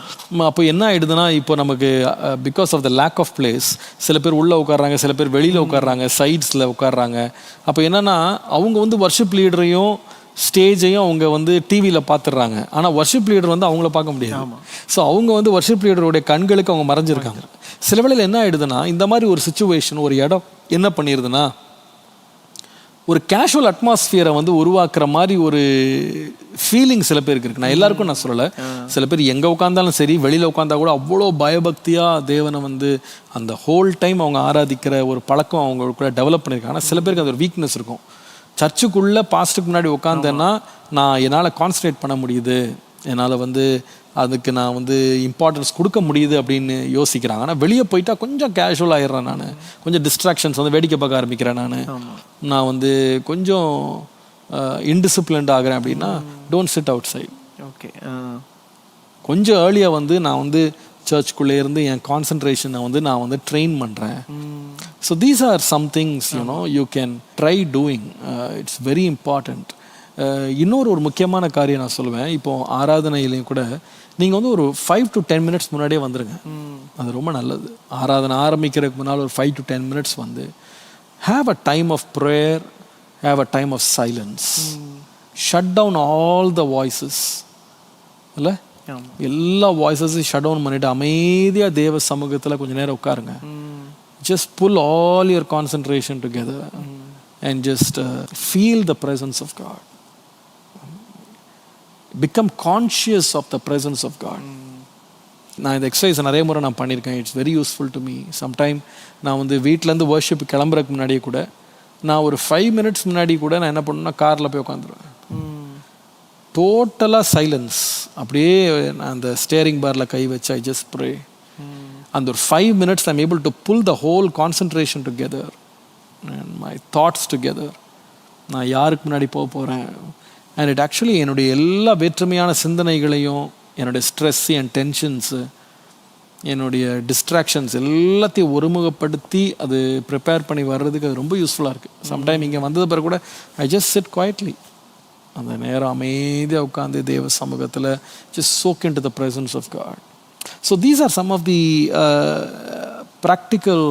அப்போ என்ன ஆகிடுதுன்னா, இப்போ நமக்கு because of the lack of place சில பேர் உள்ளே உட்கார்றாங்க, சில பேர் வெளியில் உட்கார்றாங்க, சைட்ஸில் உட்கார்றாங்க. அப்போ என்னென்னா அவங்க வந்து வர்ஷிப் லீடரையும் ஸ்டேஜையும் அவங்க வந்து டிவியில் பார்த்துடுறாங்க, ஆனால் வர்ஷிப் லீடர் வந்து அவங்கள பார்க்க முடியாது. ஸோ அவங்க வந்து வர்ஷிப் லீடருடைய கண்களுக்கு அவங்க மறைஞ்சிருக்காங்க. சில வேளையில் என்ன ஆகிடுதுன்னா, இந்த மாதிரி ஒரு சுச்சுவேஷன், ஒரு இடம் என்ன பண்ணிடுதுன்னா, ஒரு கேஷுவல் அட்மாஸ்பியரை வந்து உருவாக்குற மாதிரி ஒரு ஃபீலிங் சில பேருக்கு இருக்குது. நான் எல்லாருக்கும் நான் சொல்லலை, சில பேர் எங்கே உட்காந்தாலும் சரி, வெளியில் உட்காந்தா கூட அவ்வளோ பயபக்தியாக தேவனை வந்து அந்த ஹோல் டைம் அவங்க ஆராதிக்கிற ஒரு பழக்கம் அவங்களுக்குள்ள டெவலப் பண்ணியிருக்காங்க. ஆனால் சில பேருக்கு அது ஒரு வீக்னஸ் இருக்கும். சர்ச்சுக்குள்ளே பாஸ்ட்டுக்கு முன்னாடி உட்காந்தேன்னா நான் என்னால் கான்சன்ட்ரேட் பண்ண முடியுது, என்னால் வந்து அதுக்கு நான் வந்து இம்பார்ட்டன்ஸ் கொடுக்க முடியுது அப்படின்னு யோசிக்கிறாங்க. ஆனால் வெளியே போயிட்டா கொஞ்சம் கேஷுவல் ஆகிடுறேன், நான் கொஞ்சம் டிஸ்ட்ராக்ஷன்ஸ் வந்து வேடிக்கை பார்க்க ஆரம்பிக்கிறேன், நான் வந்து கொஞ்சம் இன்டிசிப்ளின்ட் ஆகிறேன் அப்படின்னா don't sit outside. Okay, கொஞ்சம் ஏர்லியாக வந்து நான் வந்து சர்ச்சுக்குள்ளே இருந்து என் கான்சன்ட்ரேஷனை வந்து நான் வந்து ட்ரெயின் பண்ணுறேன். So these are some things you can try doing. It's very important. இன்னொரு முக்கியமான காரியம் நான் சொல்லுவேன், இப்போது ஆராதனையிலையும் கூட நீங்கள் வந்து ஒரு 5 to 10 minutes முன்னாடியே வந்துடுங்க, அது ரொம்ப நல்லது. ஆராதனை ஆரம்பிக்கிறதுக்கு முன்னால் ஒரு 5 to 10 minutes வந்து have a time of prayer, have a time of silence, shut down all the voices. இல்லை, எல்லா வாய்ஸஸையும் ஷட் டவுன் பண்ணிவிட்டு அமைதியாக தேவ சமூகத்தில் கொஞ்சம் நேரம் உட்காருங்க. just pull all your concentration together and just feel the presence of God. Become conscious of the presence of God. நான் இந்த எக்ஸசைஸ் நிறைய முறை நான் பண்ணியிருக்கேன். It's very useful to me. Sometime நான் வந்து வீட்டிலேருந்து வர்ஷிப் கிளம்புறதுக்கு முன்னாடியே கூட நான் ஒரு 5 minutes முன்னாடி கூட நான் என்ன பண்ணுவேன்னா காரில் போய் உட்காந்துருவேன். டோட்டலாக சைலன்ஸ். அப்படியே நான் அந்த ஸ்டேரிங் பாரில் கை வச்சு ஐ ஜஸ்ட் ப்ரே. அந்த ஒரு 5 minutes I'm able to pull the whole concentration together and my thoughts together. நான் யாருக்கு முன்னாடி போக போகிறேன் அண்ட் இட் ஆக்சுவலி என்னுடைய எல்லா வேற்றுமையான சிந்தனைகளையும், என்னுடைய ஸ்ட்ரெஸ் அண்ட் டென்ஷன்ஸு, என்னுடைய டிஸ்ட்ராக்ஷன்ஸ் எல்லாத்தையும் ஒருமுகப்படுத்தி அது ப்ரிப்பேர் பண்ணி வர்றதுக்கு அது ரொம்ப யூஸ்ஃபுல்லாக இருக்குது. சம்டைம் இங்கே வந்தது பிறகு கூட ஐ ஜஸ்ட் சிட் குவைட்லி. அந்த நேரம் அமைதியாக உட்காந்து தேவ சமூகத்தில் just soak into the presence of God. So these are some of the practical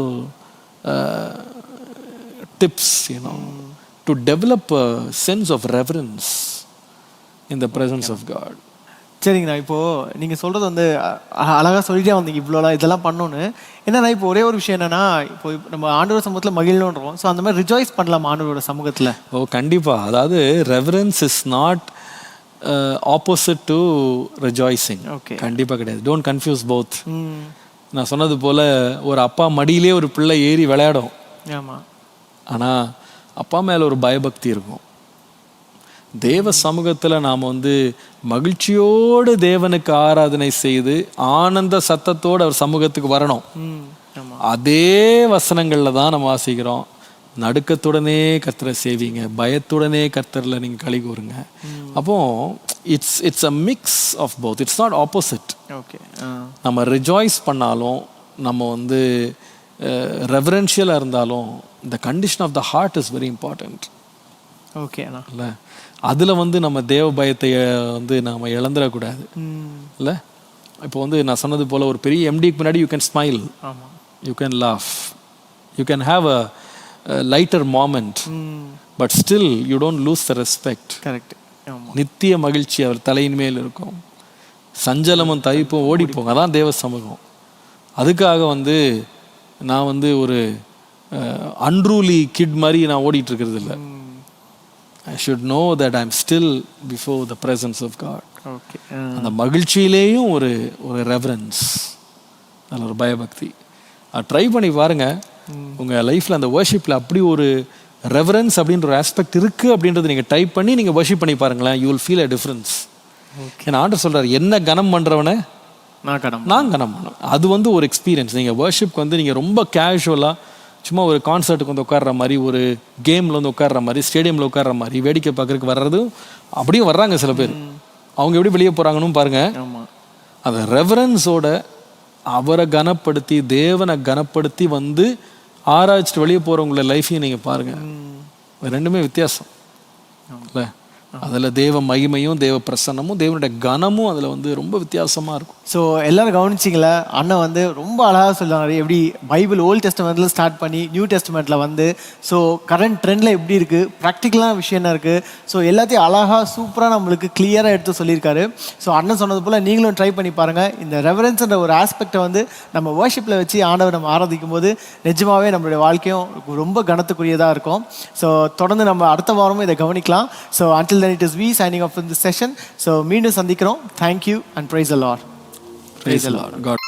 tips, to develop a sense of reverence in the presence of God. சரிங்கண்ணா, இப்போது நீங்கள் சொல்கிறது வந்து அழகாக சொல்லிட்டே வந்தீங்க இவ்வளோலாம் இதெல்லாம் பண்ணணுன்னு. என்னன்னா இப்போ ஒரே ஒரு விஷயம் என்னென்னா, இப்போ நம்ம ஆண்டவர் சமூகத்தில் மகிழணுன்றோம். ஸோ அந்த மாதிரி ரிஜாய்ஸ் பண்ணலாம் ஆண்டவரோட சமூகத்தில். கண்டிப்பாக. அதாவது reverence is not opposite to rejoicing. Okay, கண்டிப்பாக கிடையாது. Don't confuse both. நான் சொன்னது போல் ஒரு அப்பா மடியிலே ஒரு பிள்ளை ஏறி விளையாடும். ஆமாம். ஆனால் அப்பா மேலே ஒரு பயபக்தி இருக்கும். தேவ சமூகத்தில் நாம் வந்து மகிழ்ச்சியோடு தேவனுக்கு ஆராதனை செய்து ஆனந்த சத்தத்தோடு அவர் சமூகத்துக்கு வரணும். அதே வசனங்களில் தான் நம்ம வாசிக்கிறோம், நடுக்கத்துடனே கர்த்தரை சேவிங்க, பயத்துடனே கர்த்தரில் நீங்கள் களி கூறுங்க. அப்போ it's a mix of both. It's not opposite. Okay, நம்ம ரிஜாய்ஸ் பண்ணாலும், நம்ம வந்து ரெவரன்ஷியலாக இருந்தாலும், the condition of the heart is very important. Okay அண்ணா. இல்லை, அதில் வந்து நம்ம தேவ பயத்தை வந்து நாம் இழந்துடக்கூடாது. இல்லை, இப்போ வந்து நான் சொன்னது போல் ஒரு பெரிய எம்டிக்கு முன்னாடி you can smile, you can laugh, you can have a lighter moment, but still you don't lose the respect. Correct. நித்திய மகிழ்ச்சி அவர் தலையின் மேல் இருக்கும், சஞ்சலமும் தவிப்பும் ஓடிப்போங்க. அதான் தேவ சமூகம். அதுக்காக வந்து நான் வந்து ஒரு அன்ரூலி கிட் மாதிரி நான் ஓடிட்டு இருக்கிறது இல்லை. I should know that I'm still before the presence of God. Okay. அந்த மகிழ்ச்சியிலேயும் ஒரு ரெவரன்ஸ், அதில் ஒரு பயபக்தி. ட்ரை பண்ணி பாருங்க உங்கள் லைஃப்பில் அந்த வர்ஷிப்பில் அப்படி ஒரு ரெவரன்ஸ் அப்படின்ற ஒரு ஆஸ்பெக்ட் இருக்குது அப்படின்றத நீங்கள் டைப் பண்ணி நீங்கள் வர்ஷிப் பண்ணி பாருங்களேன். You will feel a difference. ஏன்னா ஆண்டவர் சொல்கிறார், என்ன கனம் பண்ணுறவனை நான் கனம் பண்ணுவேன். அது வந்து ஒரு எக்ஸ்பீரியன்ஸ். நீங்கள் வர்ஷிப்க்கு வந்து நீங்கள் ரொம்ப கேஷுவலாக சும்மா ஒரு கான்சர்ட்டுக்கு வந்து உட்கார்ற மாதிரி, ஒரு கேமில் வந்து உட்கார்ற மாதிரி, ஸ்டேடியமில் உட்கார்ற மாதிரி வேடிக்கை பார்க்குறதுக்கு வர்றது அப்படியே வர்றாங்க சில பேர். அவங்க எப்படி வெளியே போகிறாங்கன்னு பாருங்கள். அந்த ரெவரன்ஸோட அவரை கனப்படுத்தி, தேவனை கனப்படுத்தி வந்து ஆராய்ச்சிட்டு வெளியே போகிறவங்கள லைஃப்பையும் நீங்கள் பாருங்கள். ரெண்டுமே வித்தியாசம் இல்லை. அதில் தேவ மகிமையும் தேவ பிரசன்னமும் தேவனுடைய கனமும் அதில் வந்து ரொம்ப வித்தியாசமாக இருக்கும். ஸோ எல்லோரும் கவனிச்சிங்களா, அண்ணன் வந்து ரொம்ப அழகாக சொல்லுவாங்க எப்படி பைபிள் ஓல்ட் டெஸ்டமெண்ட்டில் ஸ்டார்ட் பண்ணி நியூ டெஸ்டமெண்ட்டில் வந்து ஸோ கரண்ட் ட்ரெண்டில் எப்படி இருக்குது, ப்ராக்டிக்கலான விஷயம் என்ன இருக்குது, ஸோ எல்லாத்தையும் அழகாக சூப்பராக நம்மளுக்கு கிளியராக எடுத்து சொல்லியிருக்காரு. ஸோ அண்ணன் சொன்னது போல் நீங்களும் ட்ரை பண்ணி பாருங்கள். இந்த ரெவரன்ஸ்ன்ற ஒரு ஆஸ்பெக்டை வந்து நம்ம வர்ஷிப்பில் வச்சு ஆண்டவர் நம்ம ஆராதிக்கும் போது நிஜமாகவே நம்மளுடைய வாழ்க்கையும் ரொம்ப கனத்துக்குரியதாக இருக்கும். ஸோ தொடர்ந்து நம்ம அடுத்த வாரமும் இதை கவனிக்கலாம். So until then it is we signing off in this session. So மீண்டும் சந்திக்கிறோம். Thank you and praise the Lord. Praise the Lord. God.